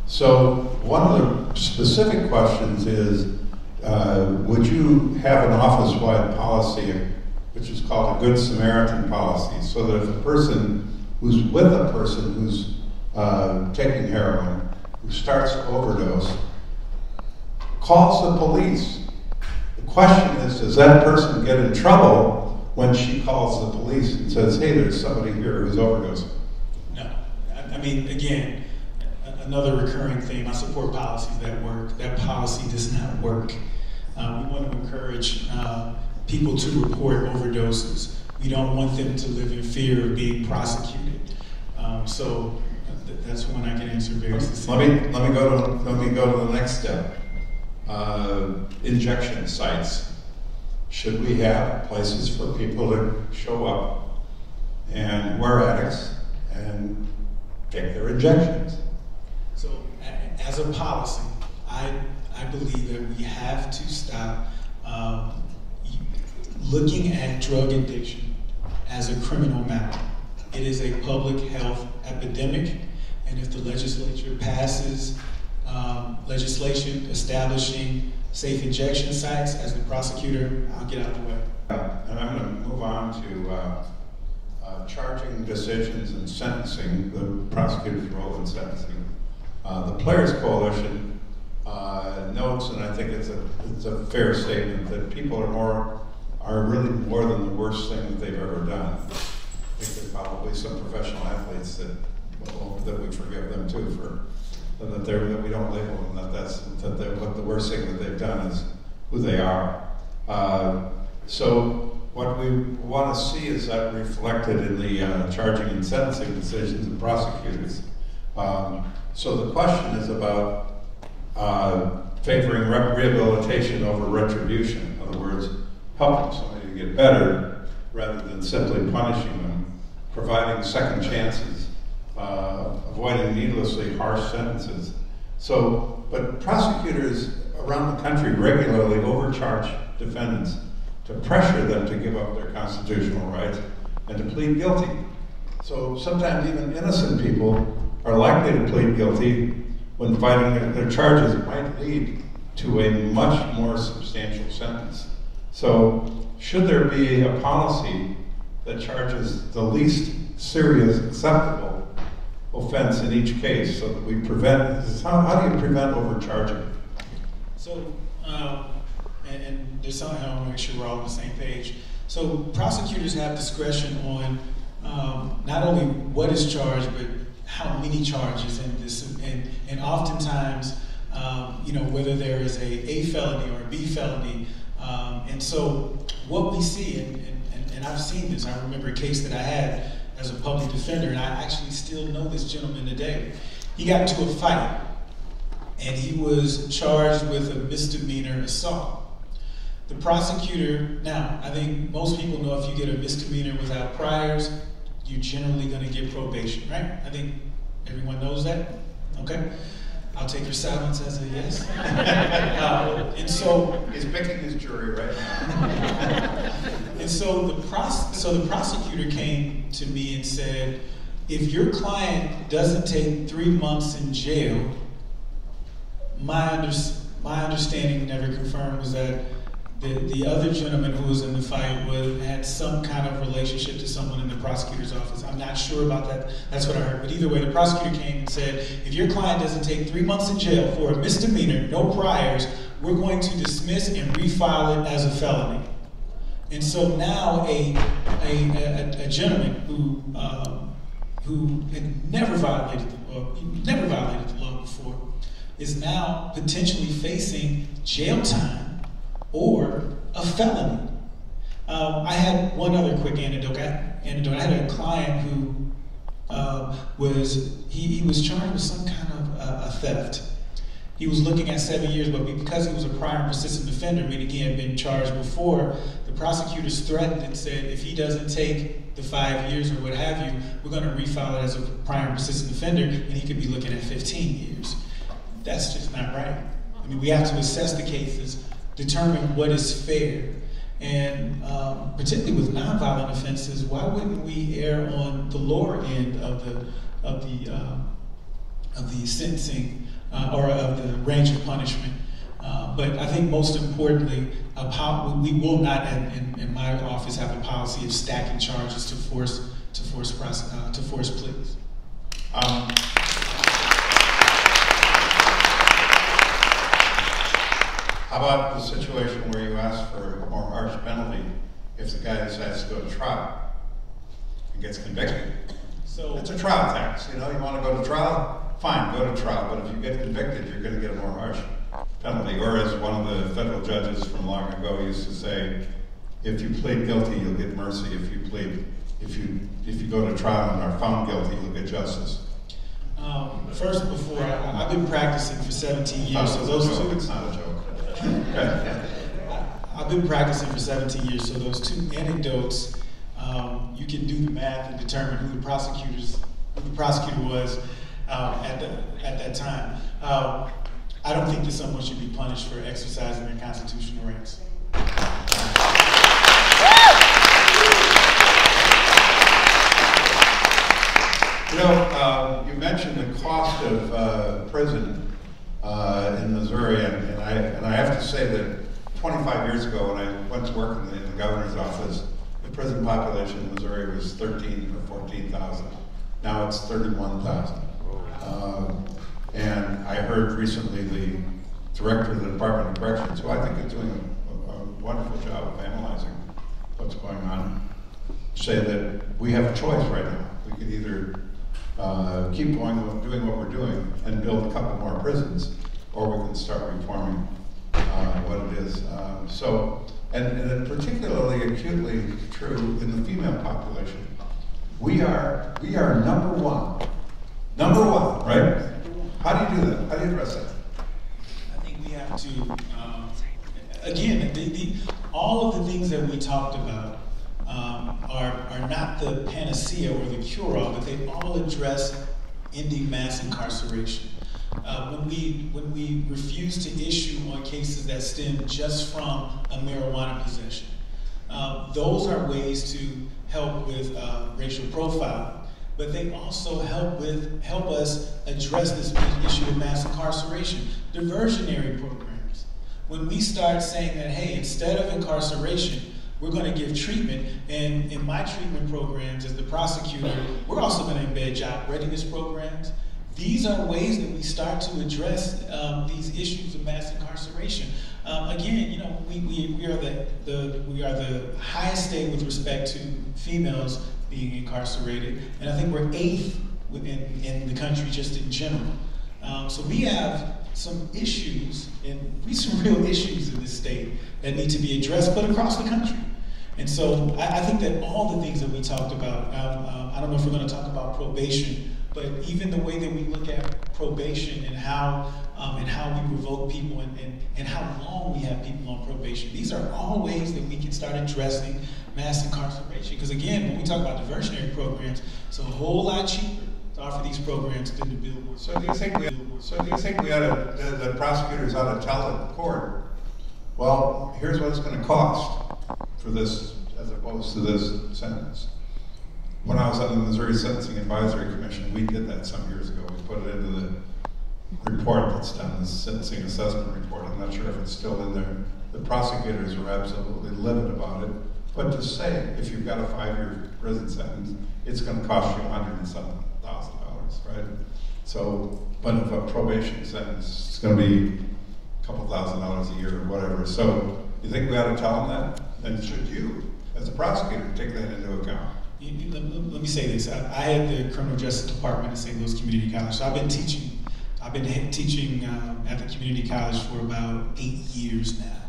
So one of the specific questions is, would you have an office-wide policy, which is called a Good Samaritan policy, so that if a person who's with a person who's taking heroin, who starts to overdose, calls the police, the question is, does that person get in trouble when she calls the police and says, hey, there's somebody here who's overdosing? No. I mean, again, another recurring theme, I support policies that work. That policy does not work. We want to encourage people to report overdoses. We don't want them to live in fear of being prosecuted. So that's one I can answer very succinctly. Let me go to the next step. Injection sites. Should we have places for people to show up and who are addicts and take their injections? So, as a policy, I believe that we have to stop looking at drug addiction as a criminal matter. It is a public health epidemic, and if the legislature passes legislation establishing safe injection sites, as the prosecutor, I'll get out of the way. And I'm going to move on to charging decisions and sentencing, the prosecutor's role in sentencing. The Players Coalition notes, and I think it's a fair statement, that people are really more than the worst thing that they've ever done. I think there's probably some professional athletes that we forgive them too for that we don't label them, what the worst thing that they've done is who they are. So what we want to see is that reflected in the charging and sentencing decisions of prosecutors. So the question is about favoring rehabilitation over retribution. In other words, helping somebody to get better rather than simply punishing them, providing second chances, avoiding needlessly harsh sentences. So, but prosecutors around the country regularly overcharge defendants to pressure them to give up their constitutional rights and to plead guilty. So sometimes even innocent people are likely to plead guilty when fighting their charges might lead to a much more substantial sentence. So should there be a policy that charges the least serious acceptable offense in each case so that we prevent, how do you prevent overcharging? So, and there's something I want to make sure we're all on the same page. So prosecutors have discretion on not only what is charged, but how many charges in this, and oftentimes, you know, whether there is a felony or a B felony. And so what we see, and I've seen this, I remember a case that I had as a public defender, and I actually still know this gentleman today. He got into a fight, and he was charged with a misdemeanor assault. The prosecutor, now, I think most people know if you get a misdemeanor without priors, you're generally going to get probation, right? I think everyone knows that, okay? I'll take your silence as a yes. And so he's picking his jury right now. And so the prosecutor came to me and said, if your client doesn't take 3 months in jail, my understanding, never confirmed, was that the other gentleman who was in the fight had some kind of relationship to someone in the prosecutor's office. I'm not sure about that. That's what I heard. But either way, the prosecutor came and said, if your client doesn't take 3 months in jail for a misdemeanor, no priors, we're going to dismiss and refile it as a felony. And so now a gentleman who had never violated the law before is now potentially facing jail time or a felony. I had one other quick anecdote. I had a client who was charged with some kind of a theft. He was looking at 7 years, but because he was a prior and persistent offender, meaning he had been charged before, the prosecutors threatened and said, if he doesn't take the 5 years or what have you, we're going to refile it as a prior and persistent offender, and he could be looking at 15 years. That's just not right. I mean, we have to assess the cases, determine what is fair, and particularly with nonviolent offenses, why wouldn't we err on the lower end of the sentencing or of the range of punishment? But I think most importantly, we will not, in my office, have a policy of stacking charges to force pleas. How about the situation where you ask for a more harsh penalty if the guy decides to go to trial and gets convicted? So it's a trial tax. You know, you want to go to trial? Fine, go to trial. But if you get convicted, you're going to get a more harsh penalty. Or as one of the federal judges from long ago used to say, if you plead guilty, you'll get mercy. If you go to trial and are found guilty, you'll get justice. First, before I've been practicing for 17 years. So those two. It's not a joke. I've been practicing for 17 years, so those two anecdotes, you can do the math and determine who the prosecutor was at that time. I don't think that someone should be punished for exercising their constitutional rights. You know, you mentioned the cost of prison in Missouri, and I have to say that 25 years ago, when I went to work in the governor's office, the prison population in Missouri was 13 or 14,000. Now it's 31,000. And I heard recently the director of the Department of Corrections, who I think is doing a wonderful job of analyzing what's going on, say that we have a choice right now. We can either keep going, doing what we're doing, and build a couple more prisons, or we can start reforming what it is. And particularly acutely true in the female population. We are number one, right? How do you do that? How do you address that? I think we have to, again, all of the things that we talked about are not the panacea or the cure-all, but they all address ending mass incarceration. When we refuse to issue on cases that stem just from a marijuana possession, those are ways to help with racial profiling. But they also help us address this issue of mass incarceration. Diversionary programs. When we start saying that, hey, instead of incarceration, we're going to give treatment, and in my treatment programs as the prosecutor, we're also going to embed job readiness programs. These are ways that we start to address these issues of mass incarceration. Again, you know, we are the highest state with respect to females being incarcerated, and I think we're 8th in the country just in general. So we have some issues, and some real issues in this state that need to be addressed, but across the country. And so I think that all the things that we talked about, I don't know if we're going to talk about probation, but even the way that we look at probation and how we revoke people and how long we have people on probation, these are all ways that we can start addressing mass incarceration. Because again, when we talk about diversionary programs, it's a whole lot cheaper to offer these programs than to build more. So do you think the prosecutors ought to tell the court, well, here's what it's going to cost for this as opposed to this sentence? When I was on the Missouri Sentencing Advisory Commission, we did that some years ago. We put it into the report that's done, the sentencing assessment report. I'm not sure if it's still in there. The prosecutors were absolutely livid about it. But to say, if you've got a 5-year prison sentence, it's going to cost you $107,000, right? So, but if a probation sentence, it's going to be a couple $1,000s a year or whatever. So, you think we ought to tell them that? And should you, as a prosecutor, take that into account? Let me say this. I had the criminal justice department at St. Louis Community College. So I've been teaching at the community college for about 8 years now.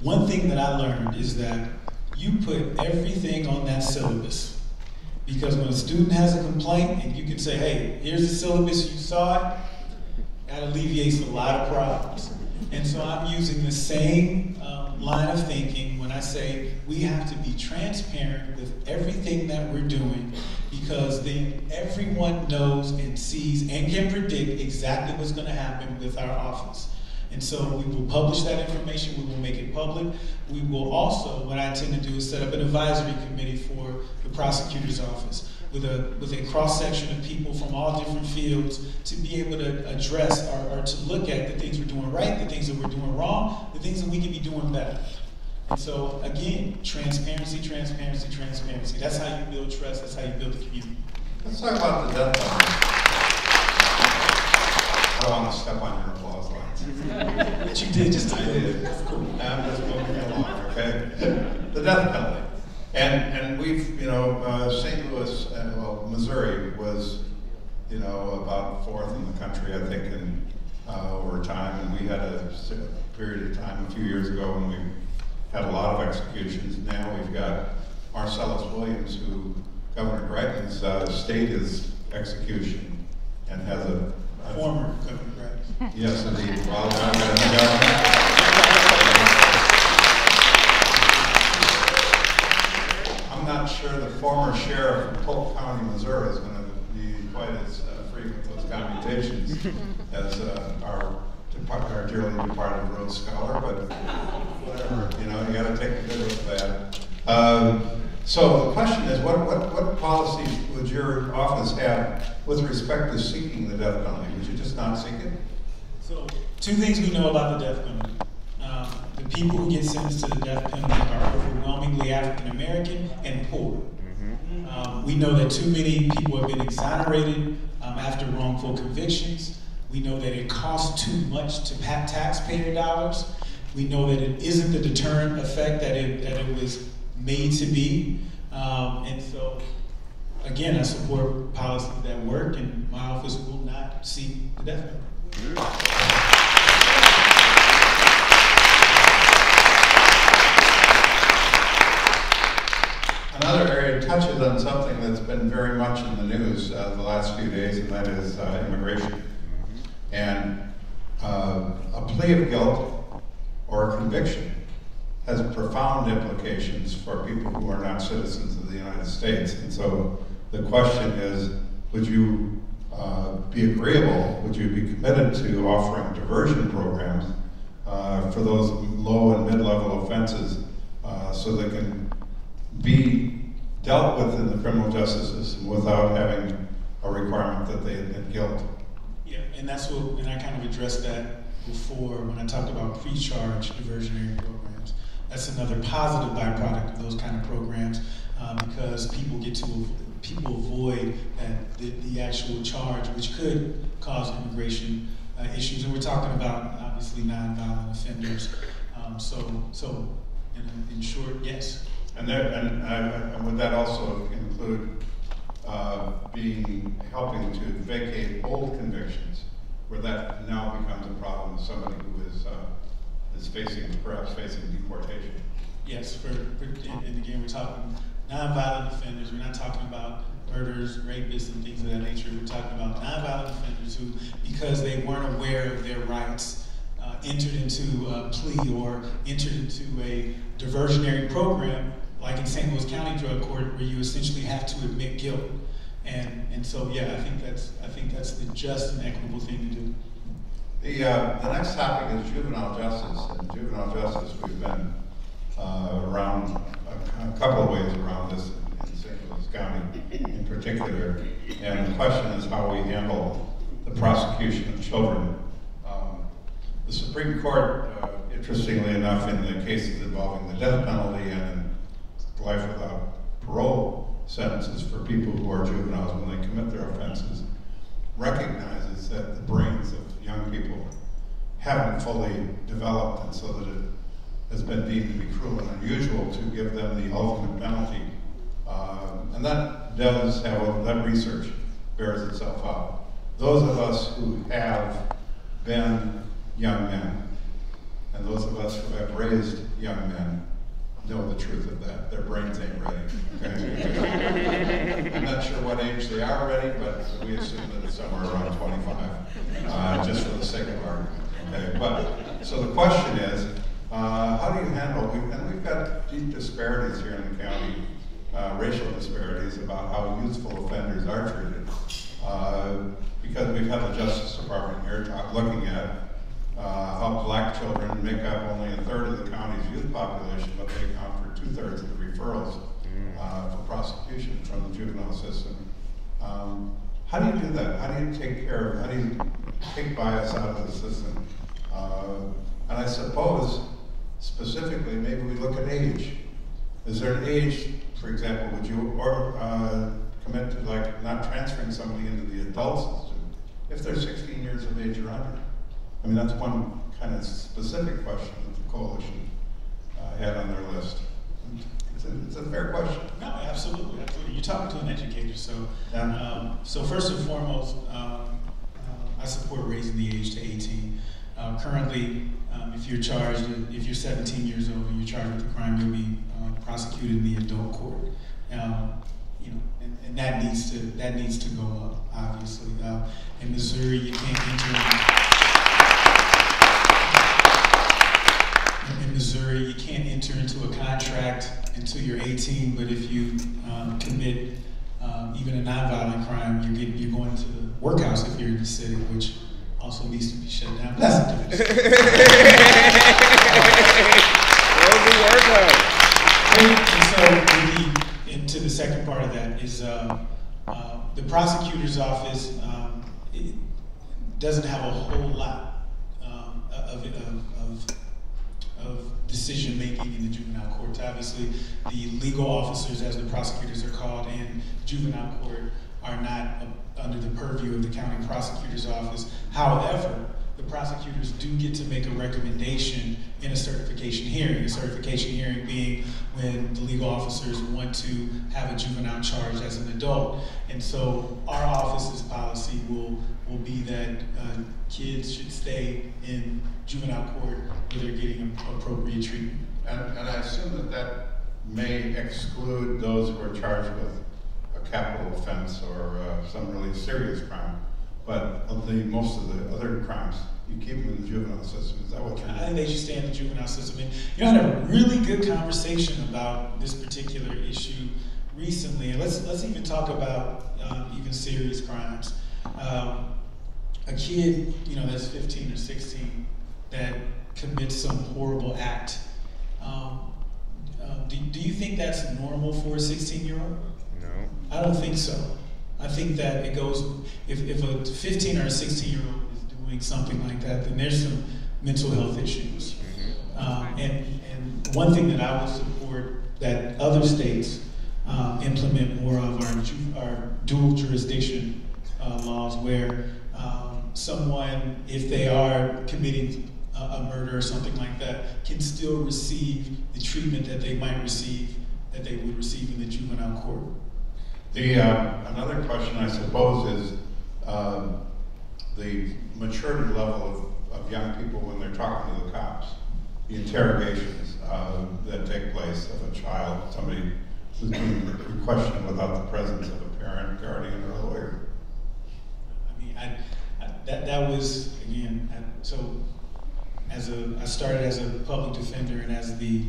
One thing that I learned is that you put everything on that syllabus, because when a student has a complaint and you can say, hey, here's the syllabus, you saw it, that alleviates a lot of problems. And so I'm using the same line of thinking when I say we have to be transparent with everything that we're doing, because then everyone knows and sees and can predict exactly what's going to happen with our office. And so we will publish that information, we will make it public. We will also, what I intend to do is set up an advisory committee for the prosecutor's office with a cross-section of people from all different fields to be able to address or to look at the things we're doing right, the things that we're doing wrong, the things that we can be doing better. And so, again, transparency, transparency, transparency. That's how you build trust, that's how you build a community. Let's talk about the death penalty. I don't want to step on your applause lines. But you did, just I did. That's cool. I'm just moving along, okay? The death penalty. And we've, St. Louis, Missouri was, about 4th in the country, I think, over time. And we had a period of time a few years ago when we had a lot of executions. Now we've got Marcellus Williams, who Governor Greitman's stayed his execution and has a former Governor Greitman. Yes, indeed. Well, I'm going to go. I'm not sure the former sheriff of Polk County, Missouri is going to be quite as free with those computations as our dearly departed Rhodes Scholar, but whatever, you got to take the good with that. So the question is, what policies would your office have with respect to seeking the death penalty? Would you just not seek it? So, 2 things we know about the death penalty. The people who get sentenced to the death penalty are overwhelmingly African American and poor. We know that too many people have been exonerated after wrongful convictions. We know that it costs too much to taxpayer dollars. We know that it isn't the deterrent effect that it was made to be. And so, again, I support policies that work, and my office will not seek the death penalty. Another area touches on something that's been very much in the news the last few days, and that is immigration. And a plea of guilt or a conviction has profound implications for people who are not citizens of the United States. And so the question is, would you be agreeable, would you be committed to offering diversion programs for those low and mid-level offenses so they can be dealt with in the criminal justice system without having a requirement that they admit guilt? Yeah, and that's what, and I kind of addressed that before when I talked about pre-charge diversionary programs. That's another positive byproduct of those kind of programs because people avoid the actual charge, which could cause immigration issues. And we're talking about obviously nonviolent offenders. So in short, yes. And would that also include helping to vacate old convictions, where that now becomes a problem with somebody who is perhaps facing deportation? Yes, and again, we're talking nonviolent offenders. We're not talking about murderers, rapists, and things of that nature. We're talking about nonviolent offenders who, because they weren't aware of their rights, entered into a plea or entered into a diversionary program, like in St. Louis County Drug Court, where you essentially have to admit guilt. And so, yeah, I think that's the just and equitable thing to do. The next topic is juvenile justice. And juvenile justice, we've been around a couple of ways around this in St. Louis County in particular. And the question is how we handle the prosecution of children. The Supreme Court, interestingly enough, in the cases involving the death penalty and life without parole sentences for people who are juveniles when they commit their offenses, recognizes that the brains of young people haven't fully developed, and so that it has been deemed to be cruel and unusual to give them the ultimate penalty. And that does have, that research bears itself out. Those of us who have been young men, and those of us who have raised young men, know the truth of that. Their brains ain't ready. Okay? I'm not sure what age they are ready, but we assume that it's somewhere around 25, just for the sake of argument. Okay? But so the question is, how do you handle? And we've got deep disparities here in the county, racial disparities about how youthful offenders are treated, because we've had the Justice Department here looking at how black children make up only a third of the county's youth population, but they account for 2/3 of the referrals for prosecution from the juvenile system. How do you do that? How do you how do you take bias out of the system? And I suppose, specifically, maybe we look at age. Is there an age, for example, would you commit to like not transferring somebody into the adult system if they're 16 years of age or under? I mean, that's one kind of specific question that the coalition had on their list. It's a fair question. No, absolutely, absolutely. You're talking to an educator, so yeah. So first and foremost, I support raising the age to 18. Currently, if you're charged, if you're 17 years old and you're charged with a crime, you'll be prosecuted in the adult court. You know, and that needs to go up, obviously. In Missouri, you can't enter. In Missouri, you can't enter into a contract until you're 18, but if you commit even a nonviolent crime, you're going to the workhouse if you're in the city, which also needs to be shut down. But that's a different story. And so, to the second part of that is the prosecutor's office doesn't have a whole lot of decision making in the juvenile courts. Obviously, the legal officers, as the prosecutors are called in juvenile court, are not under the purview of the county prosecutor's office. However, the prosecutors do get to make a recommendation in a certification hearing. A certification hearing being when the legal officers want to have a juvenile charged as an adult. And so our office's policy will be that kids should stay in juvenile court where they're getting appropriate treatment. And I assume that may exclude those who are charged with a capital offense or some really serious crime. But most of the other crimes, you keep them in the juvenile system. Is that what you're doing? I think they should stay in the juvenile system. And I had a really good conversation about this particular issue recently. And let's even talk about even serious crimes. A kid, that's 15 or 16 that commits some horrible act. Do you think that's normal for a 16-year-old? No. I don't think so. I think that it goes, if a 15 or a 16-year-old is doing something like that, then there's some mental health issues. And one thing that I would support that other states implement more of our dual jurisdiction laws, where someone, if they are committing a murder or something like that, can still receive the treatment that they might receive, that they would receive in the juvenile court. Another question, I suppose, is the maturity level of young people when they're talking to the cops, the interrogations that take place of a child, somebody who's being questioned without the presence of a parent, guardian, or a lawyer. I mean, that was, again, so I started as a public defender, and as the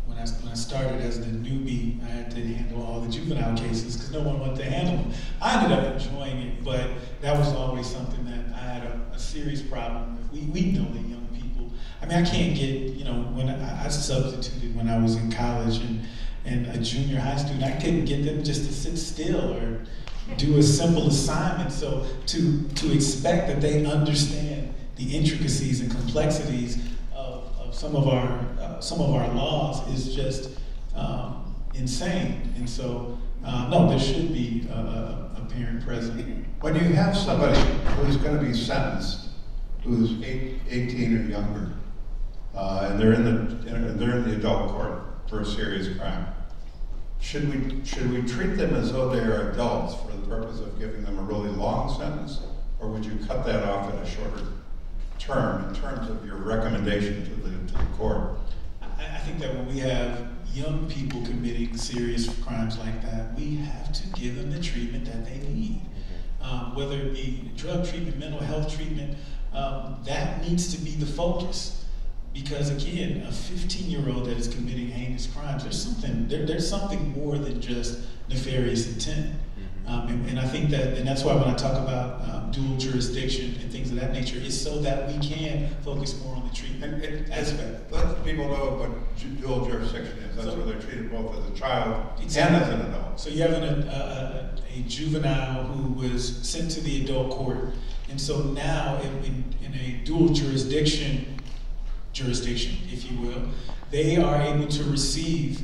when I started as the newbie, I had to handle all the juvenile cases because no one wanted to handle them. I ended up enjoying it, but that was always something that I had a serious problem with. We know that young people, I mean, I can't get, when I substituted when I was in college and a junior high student, I couldn't get them just to sit still or do a simple assignment. So to expect that they understand the intricacies and complexities of some of our laws is just insane. And so, no, there should be a parent present. When you have somebody who's going to be sentenced, who's 18 or younger, and they're in the adult court for a serious crime, should we treat them as though they are adults for the purpose of giving them a really long sentence, or would you cut that off at a shorter term in terms of your recommendation to the court? I think that when we have young people committing serious crimes like that, we have to give them the treatment that they need. Whether it be drug treatment, mental health treatment, that needs to be the focus. Because again, a 15-year-old that is committing heinous crimes, there's something more than just nefarious intent. And I think that's why when I talk about dual jurisdiction and things of that nature, it's so that we can focus more on the treatment aspect. Let people know what dual jurisdiction is. That's where they're treated both as a child and as an adult. So you have a juvenile who was sent to the adult court, and so now in a dual jurisdiction, if you will, they are able to receive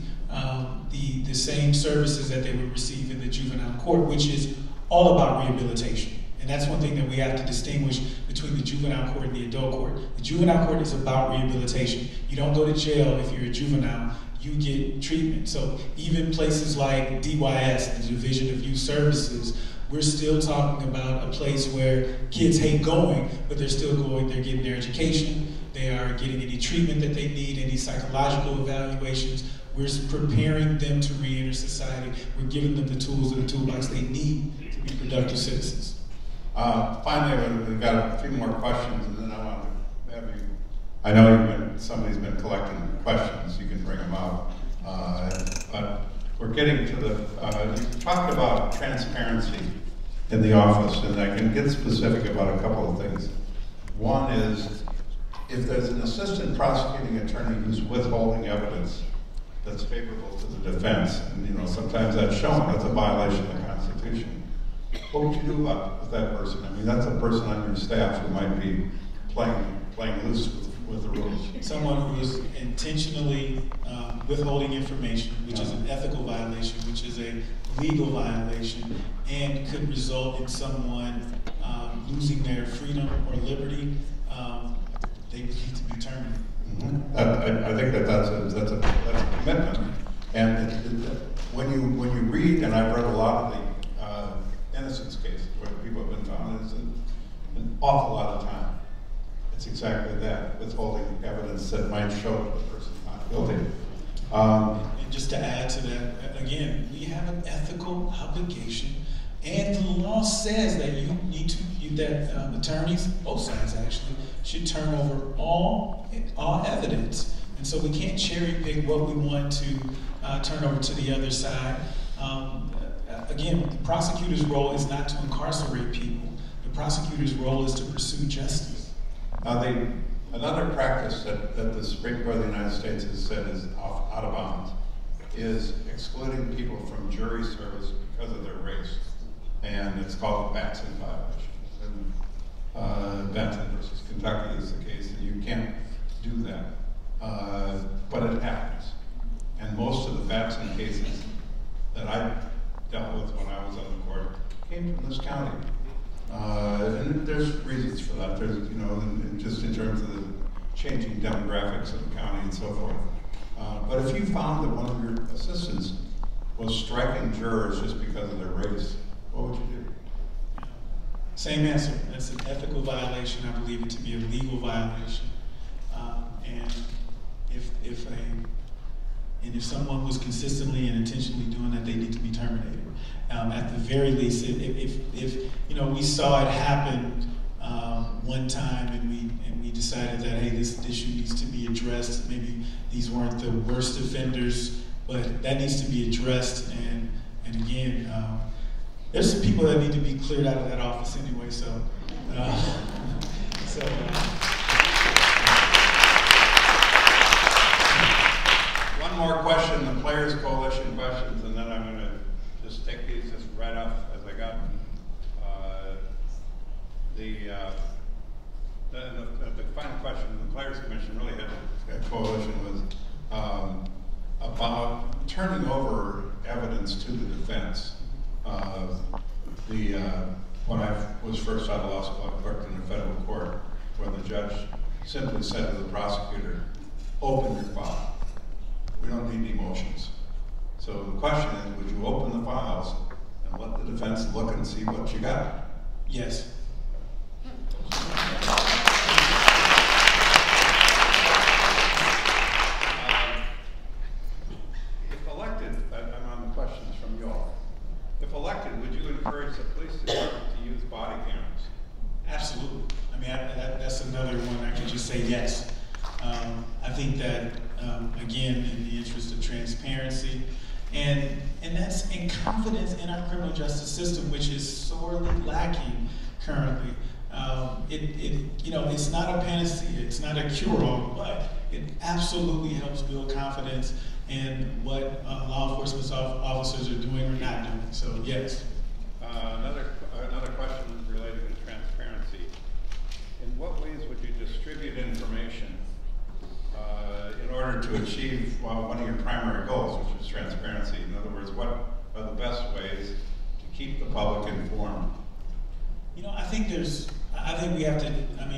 the same services that they would receive in the juvenile court, which is all about rehabilitation. And that's one thing that we have to distinguish between the juvenile court and the adult court. The juvenile court is about rehabilitation. You don't go to jail if you're a juvenile, you get treatment. So even places like DYS, the Division of Youth Services, we're still talking about a place where kids hate going, but they're still going, they're getting their education, they are getting any treatment that they need, any psychological evaluations. We're preparing them to re-enter society. We're giving them the tools in the toolbox they need to be productive citizens. Finally, we've got a few more questions, and then I want to have you. I know somebody's been collecting questions. You can bring them out. But we're getting to you talked about transparency in the office, and I can get specific about a couple of things. One is, if there's an assistant prosecuting attorney who's withholding evidence that's favorable to the defense, and sometimes that's shown, that's a violation of the Constitution. What would you do with that person? I mean, that's a person on your staff who might be playing loose with the rules. Someone who is intentionally withholding information, which is an ethical violation, which is a legal violation, and could result in someone losing their freedom or liberty, they would need to be terminated. Mm-hmm. I think that's a commitment. And when you read, and I've read a lot of the innocence cases where people have been found innocent, an awful lot of time. It's exactly that, withholding evidence that might show that the person's not guilty. And just to add to that, again, we have an ethical obligation, and the law says that you need to, that attorneys, both sides actually, should turn over all evidence. And so we can't cherry pick what we want to turn over to the other side. Again, the prosecutor's role is not to incarcerate people. The prosecutor's role is to pursue justice. Now, another practice that the Supreme Court of the United States has said is out of bounds is excluding people from jury service because of their race. And it's called the Batson violation. And Batson versus Kentucky is the case, and you can't do that. But it happens. And most of the Batson cases that I dealt with when I was on the court came from this county. And there's reasons for that. There's, just in terms of the changing demographics of the county and so forth. But if you found that one of your assistants was striking jurors just because of their race, what would you do? Same answer. That's an ethical violation. I believe it to be a legal violation. And if someone was consistently and intentionally doing that, they need to be terminated. At the very least, if we saw it happen one time and we decided that, hey, this issue needs to be addressed. Maybe these weren't the worst offenders, but that needs to be addressed. And again, there's some people that need to be cleared out of that office anyway. So. One more question, the Players Coalition questions, and then I'm going to just take these just right off as I got them. The final question the Players Commission really had, coalition was about turning over evidence to the defense. When I was first out of law school, I worked in a federal court where the judge simply said to the prosecutor, open your file. We don't need emotions. So the question is, would you open the files and let the defense look and see what you got? Yes. If elected, I'm on the questions from you all. If elected, would you encourage the police department to use body cameras? Absolutely. I mean, that's another one I could just say yes. I think that, again, in the interest of transparency, and that's in confidence in our criminal justice system, which is sorely lacking currently. It's not a panacea, it's not a cure-all, but it absolutely helps build confidence in what law enforcement officers are doing or not doing. So yes. Another question related to transparency. In what ways would you distribute information in order to achieve one of your primary goals, which is transparency? In other words, what are the best ways to keep the public informed? I think we have to,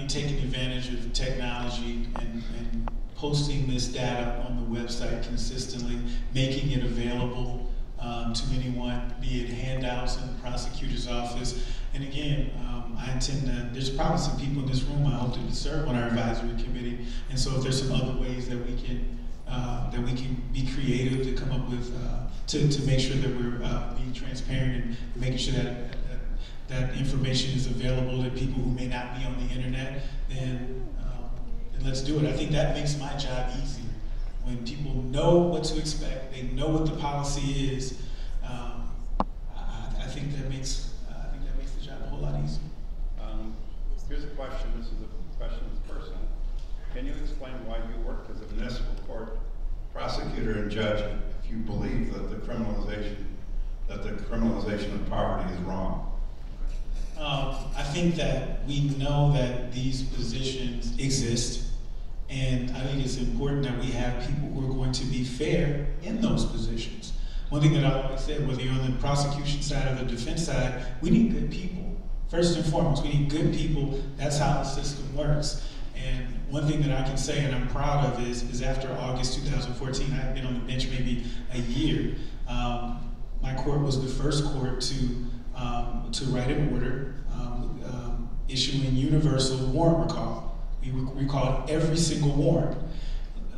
take advantage of technology and posting this data on the website consistently, making it available to anyone, be it handouts in the prosecutor's office. And again, I intend to, there's probably some people in this room I hope to serve on our advisory committee. And so if there's some other ways that we can be creative to come up with, to make sure that we're being transparent and making sure that information is available to people who may not be on the internet, then let's do it. I think that makes my job easier. When people know what to expect, they know what the policy is. I think that makes the job a whole lot easier. Here's a question. This is a question that's personal. Can you explain why you worked as a municipal court prosecutor and judge if you believe that the criminalization of poverty is wrong? I think that we know that these positions exist, and I think it's important that we have people who are going to be fair in those positions. One thing that I always said, whether you're on the prosecution side or the defense side, we need good people First and foremost, we need good people. That's how the system works. And one thing that I can say, and I'm proud of, is after August 2014, I've been on the bench maybe a year. My court was the first court to write an order issuing universal warrant recall. We recalled every single warrant.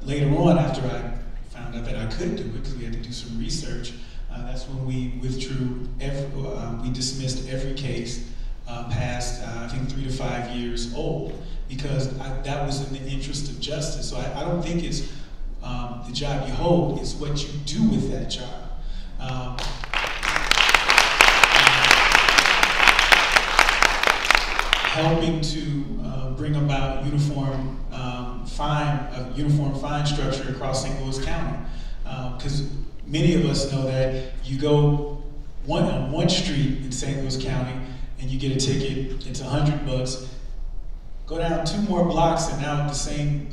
Later on, after I found out that I could do it, because we had to do some research, that's when we withdrew, we dismissed every case past, I think, 3 to 5 years old, because that was in the interest of justice. So I don't think it's the job you hold, it's what you do with that job. Helping to bring about uniform fine structure across St. Louis County, because many of us know that you go on one street in St. Louis County and you get a ticket, it's $100. Go down 2 more blocks and now the same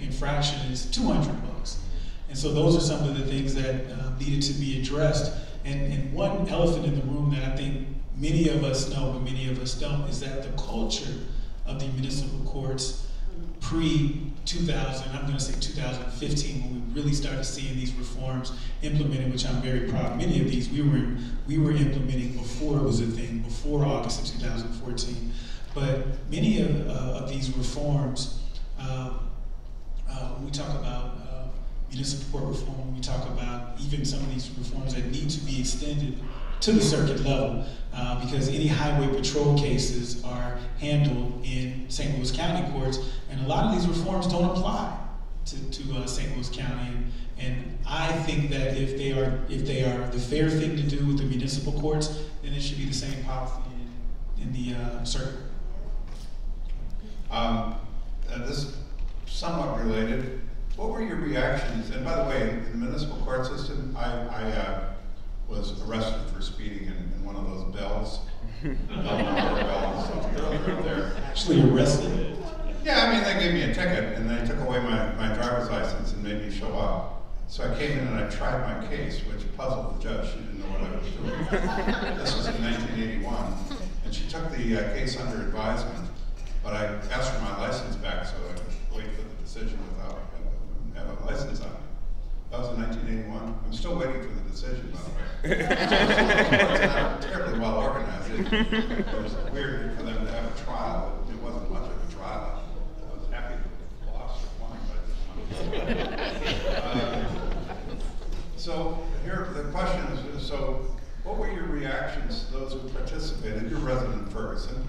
infraction is $200. And so those are some of the things that needed to be addressed. And one elephant in the room that I think many of us know, but many of us don't, is that the culture of the municipal courts pre-2000, I'm going to say 2015, when we really started seeing these reforms implemented, which I'm very proud. Many of these we were implementing before it was a thing, before August of 2014. But many of these reforms, when we talk about municipal court reform, when we talk about even some of these reforms that need to be extended to the circuit level, because any highway patrol cases are handled in St. Louis County courts, and a lot of these reforms don't apply to St. Louis County. And I think that if they are the fair thing to do with the municipal courts, then it should be the same policy in the circuit. This is somewhat related. What were your reactions? And by the way, in the municipal court system, I was arrested for speeding in one of those bells. Actually arrested? Yeah, I mean, they gave me a ticket and they took away my driver's license and made me show up. So I came in and I tried my case, which puzzled the judge. She didn't know what I was doing. This was in 1981, and she took the case under advisement, but I asked for my license back so I could wait for the decision without having a license on it. That was in 1981. I'm still waiting for the decision, by the way. It's not terribly well organized. It was weird for them to have a trial. It wasn't much of a trial. I was happy that the loss or won, but I just wanted to so here the question is, so what were your reactions to those who participated, your resident in Ferguson,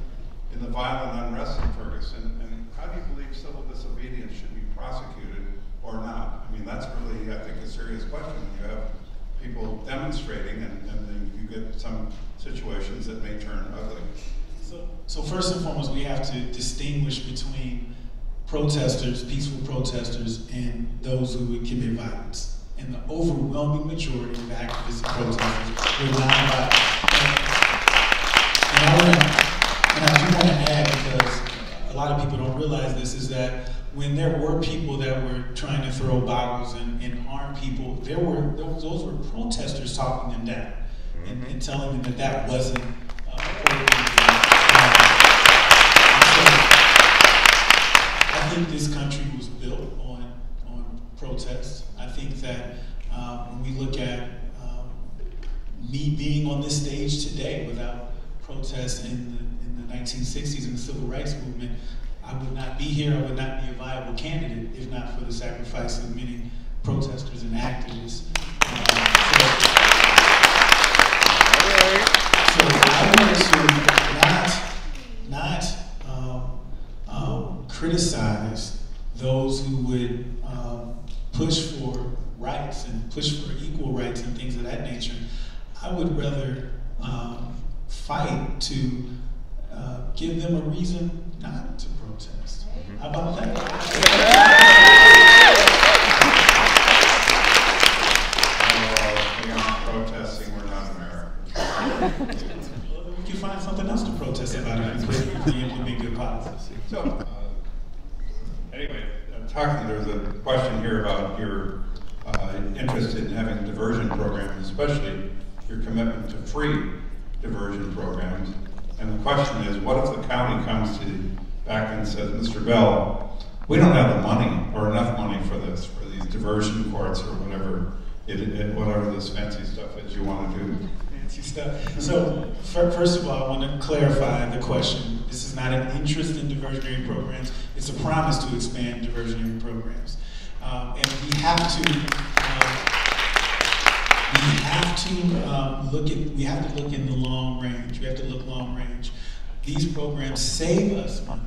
in the violent unrest in Ferguson, and how do you believe civil disobedience should be prosecuted or not? I mean, that's really, I think, a serious question when you have people demonstrating and then you get some situations that may turn ugly. So first and foremost, we have to distinguish between protesters, peaceful protesters, and those who would commit violence. And the overwhelming majority of activists and protesters were nonviolent. And I do want to add, because a lot of people don't realize this, is that when there were people that were trying to throw bottles and harm people, those were protesters talking them down and telling them that wasn't appropriate. I think this country was built on protests. I think that when we look at me being on this stage today without protests in the 1960s and the civil rights movement, I would not be here, I would not be a viable candidate if not for the sacrifice of many protesters and activists. So I want to not criticize those who would push for rights and push for equal rights and things of that nature. I would rather fight to give them a reason not to protest. How about that? We're not protesting, we're not Americans. Well, we can find something else to protest about if we implement good policies. So, anyway, there's a question here about your interest in having diversion programs, especially your commitment to free diversion programs. And the question is, what if the county comes to back and says, Mr. Bell, we don't have the money or enough money for this, for these diversion courts or whatever, whatever this fancy stuff is you want to do. Fancy stuff. So, first of all, I want to clarify the question. This is not an interest in diversionary programs. It's a promise to expand diversionary programs. And we have to look in the long range. We have to look long range. These programs save us money.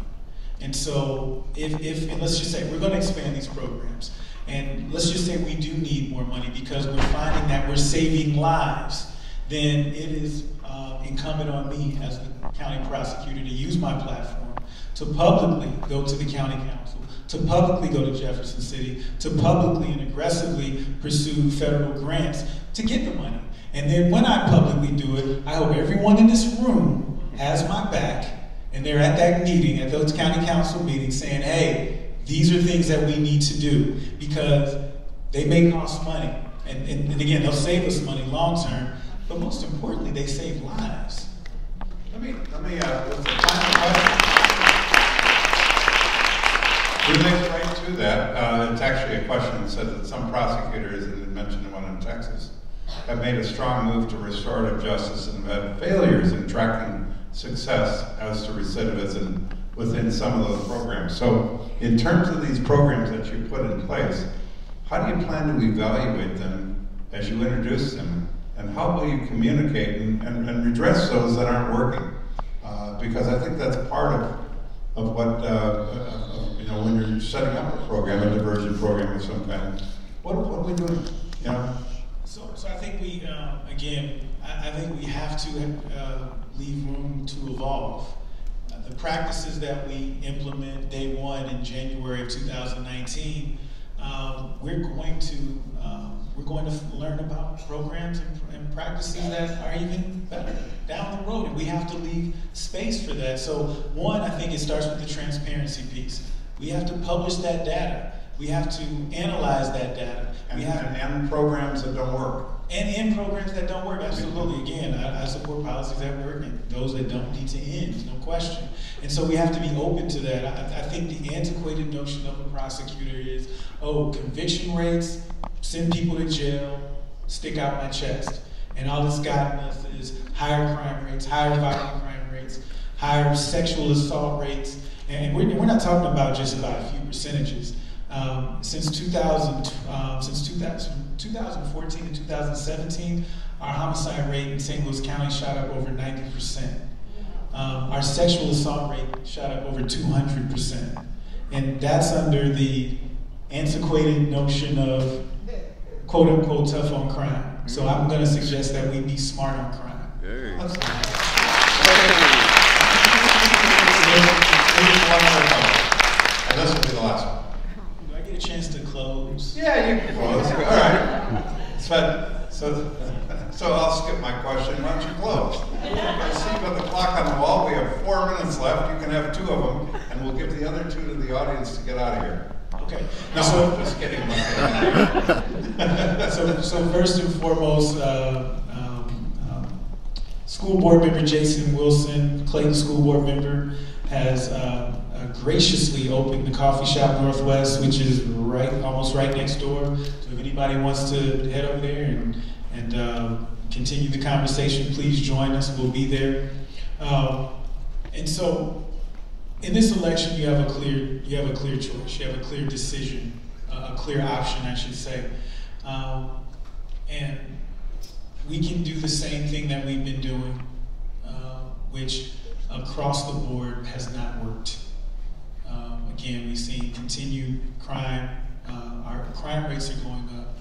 And so, and let's just say we're going to expand these programs, and let's just say we do need more money because we're finding that we're saving lives, then it is incumbent on me as the county prosecutor to use my platform to publicly go to the county council, to publicly go to Jefferson City, to publicly and aggressively pursue federal grants to get the money. And then when I publicly do it, I hope everyone in this room has my back, and they're at that meeting, at those county council meetings, saying, hey, these are things that we need to do, because they may cost money. And again, they'll save us money long term, but most importantly, they save lives. Let me with the final question. Relates right to that. It's actually a question that says that some prosecutors, and it mentioned one in Texas, have made a strong move to restorative justice and have had failures in tracking success as to recidivism within some of those programs. So in terms of these programs that you put in place, how do you plan to evaluate them as you introduce them? And how will you communicate and redress those that aren't working? Because I think that's part of what, you know, when you're setting up a program, a diversion program of some kind, what are we doing? You know? So I think we, again, I think we have to leave room to evolve. The practices that we implement day one in January of 2019, we're going to learn about programs and practices that are even better down the road, and we have to leave space for that. So one, I think it starts with the transparency piece. We have to publish that data. We have to analyze that data. And programs that don't work. And end programs that don't work, absolutely. Again, I support policies that work and those that don't need to end, no question. And so we have to be open to that. I think the antiquated notion of a prosecutor is, oh, conviction rates, send people to jail, stick out my chest. And all it's gotten us is higher crime rates, higher violent crime rates, higher sexual assault rates. And we're not talking about just about a few percentages. Since 2014 to 2017, our homicide rate in St. Louis County shot up over 90%. Our sexual assault rate shot up over 200%. And that's under the antiquated notion of quote unquote tough on crime. So I'm going to suggest that we be smart on crime. Hey. And this will be the last one. Do I get a chance to close? Yeah, you can close. All right. So I'll skip my question. Why don't you close? I see by the clock on the wall, we have 4 minutes left. You can have 2 of them, and we'll give the other 2 to the audience to get out of here. Okay. No, so, just kidding. so first and foremost, School Board Member Jason Wilson, Clayton School Board Member, has graciously opened the Coffee Shop Northwest, which is almost right next door. So if anybody wants to head over there and continue the conversation, please join us. We'll be there. And so, in this election, you have a clear choice. You have a clear decision, a clear option, I should say. And we can do the same thing that we've been doing, which across the board has not worked. Again, we've seen continued crime. Our crime rates are going up,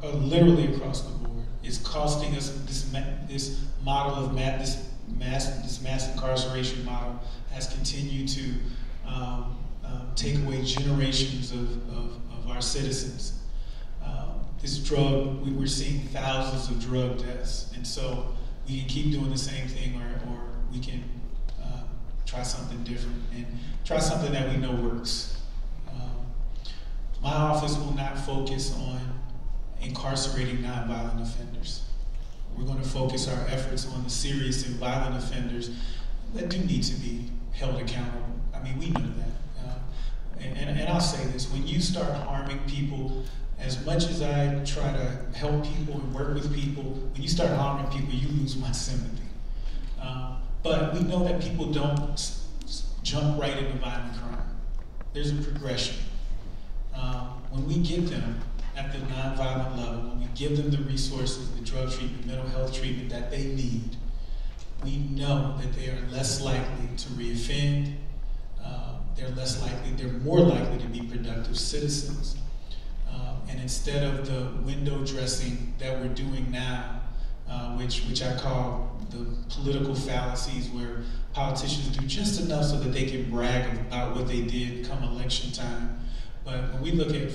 literally across the board. It's costing us this model of this mass incarceration model has continued to take away generations of our citizens. This drug, we're seeing thousands of drug deaths, and so we can keep doing the same thing, or we can try something different and try something that we know works. My office will not focus on incarcerating nonviolent offenders. We're going to focus our efforts on the serious and violent offenders that do need to be held accountable. I mean, we know that. And I'll say this, when you start harming people, as much as I try to help people and work with people, when you start harming people, you lose my sympathy. But we know that people don't jump right into violent crime. There's a progression. When we get them at the nonviolent level, when we give them the resources, the drug treatment, mental health treatment that they need, we know that they are less likely to reoffend. They're more likely to be productive citizens. And instead of the window dressing that we're doing now, which I call the political fallacies, where politicians do just enough so that they can brag about what they did come election time. But when we look at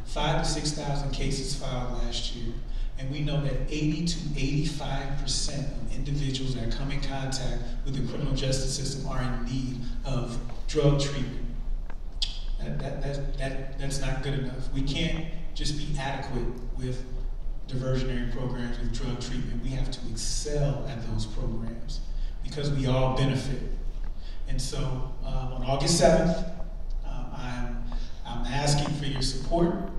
5,000 to 6,000 cases filed last year, and we know that 80 to 85% of individuals that come in contact with the criminal justice system are in need of drug treatment. That's not good enough. We can't just be adequate with diversionary programs, with drug treatment. We have to excel at those programs because we all benefit. And so on August 7th, I'm asking for your support.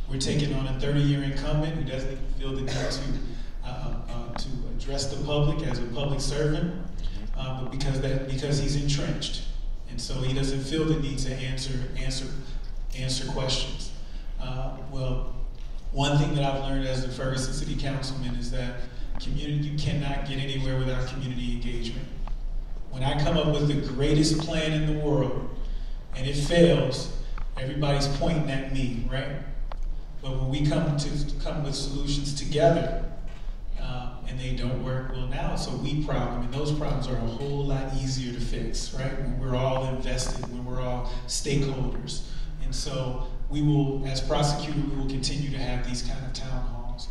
We're taking on a 30-year incumbent who doesn't even feel the need to address the public as a public servant, but because he's entrenched, and so he doesn't feel the need to answer questions. Well, one thing that I've learned as the Ferguson City Councilman is that you cannot get anywhere without community engagement. When I come up with the greatest plan in the world and it fails, everybody's pointing at me, right? But when we come with solutions together and they don't work, well, now it's a we problem, and those problems are a whole lot easier to fix, right? When we're all invested, when we're all stakeholders. And so we will, as prosecutors, we will continue to have these kind of town halls.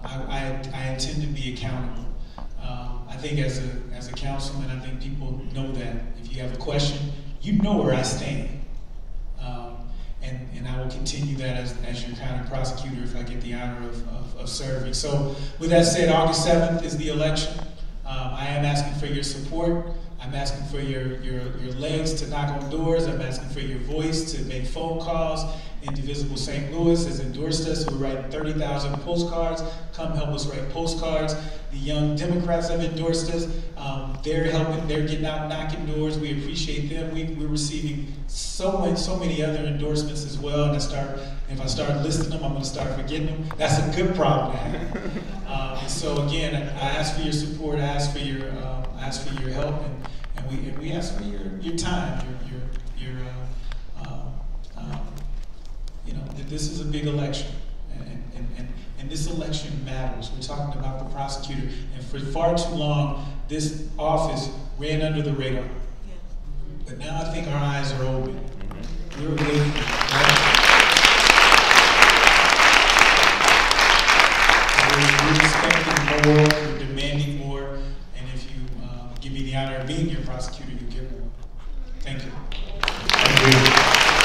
I intend to be accountable. I think as a councilman, I think people know that if you have a question, you know where I stand. And I will continue that as your county prosecutor if I get the honor of serving. So with that said, August 7th is the election. I am asking for your support. I'm asking for your legs to knock on doors. I'm asking for your voice to make phone calls. Indivisible St. Louis has endorsed us. We're writing 30,000 postcards. Come help us write postcards. The Young Democrats have endorsed us. They're helping. They're getting out knocking doors. We appreciate them. We're receiving so many other endorsements as well. And if I start listing them, I'm going to start forgetting them. That's a good problem to have. And so again, I ask for your support. I ask for your help, and we ask for your time, you know, that this is a big election, and this election matters. We're talking about the prosecutor, and for far too long, this office ran under the radar. But now I think our eyes are open. We're waiting. We're expecting more. We're demanding more. And if you give me the honor of being your prosecutor, you get more. Thank you. Thank you.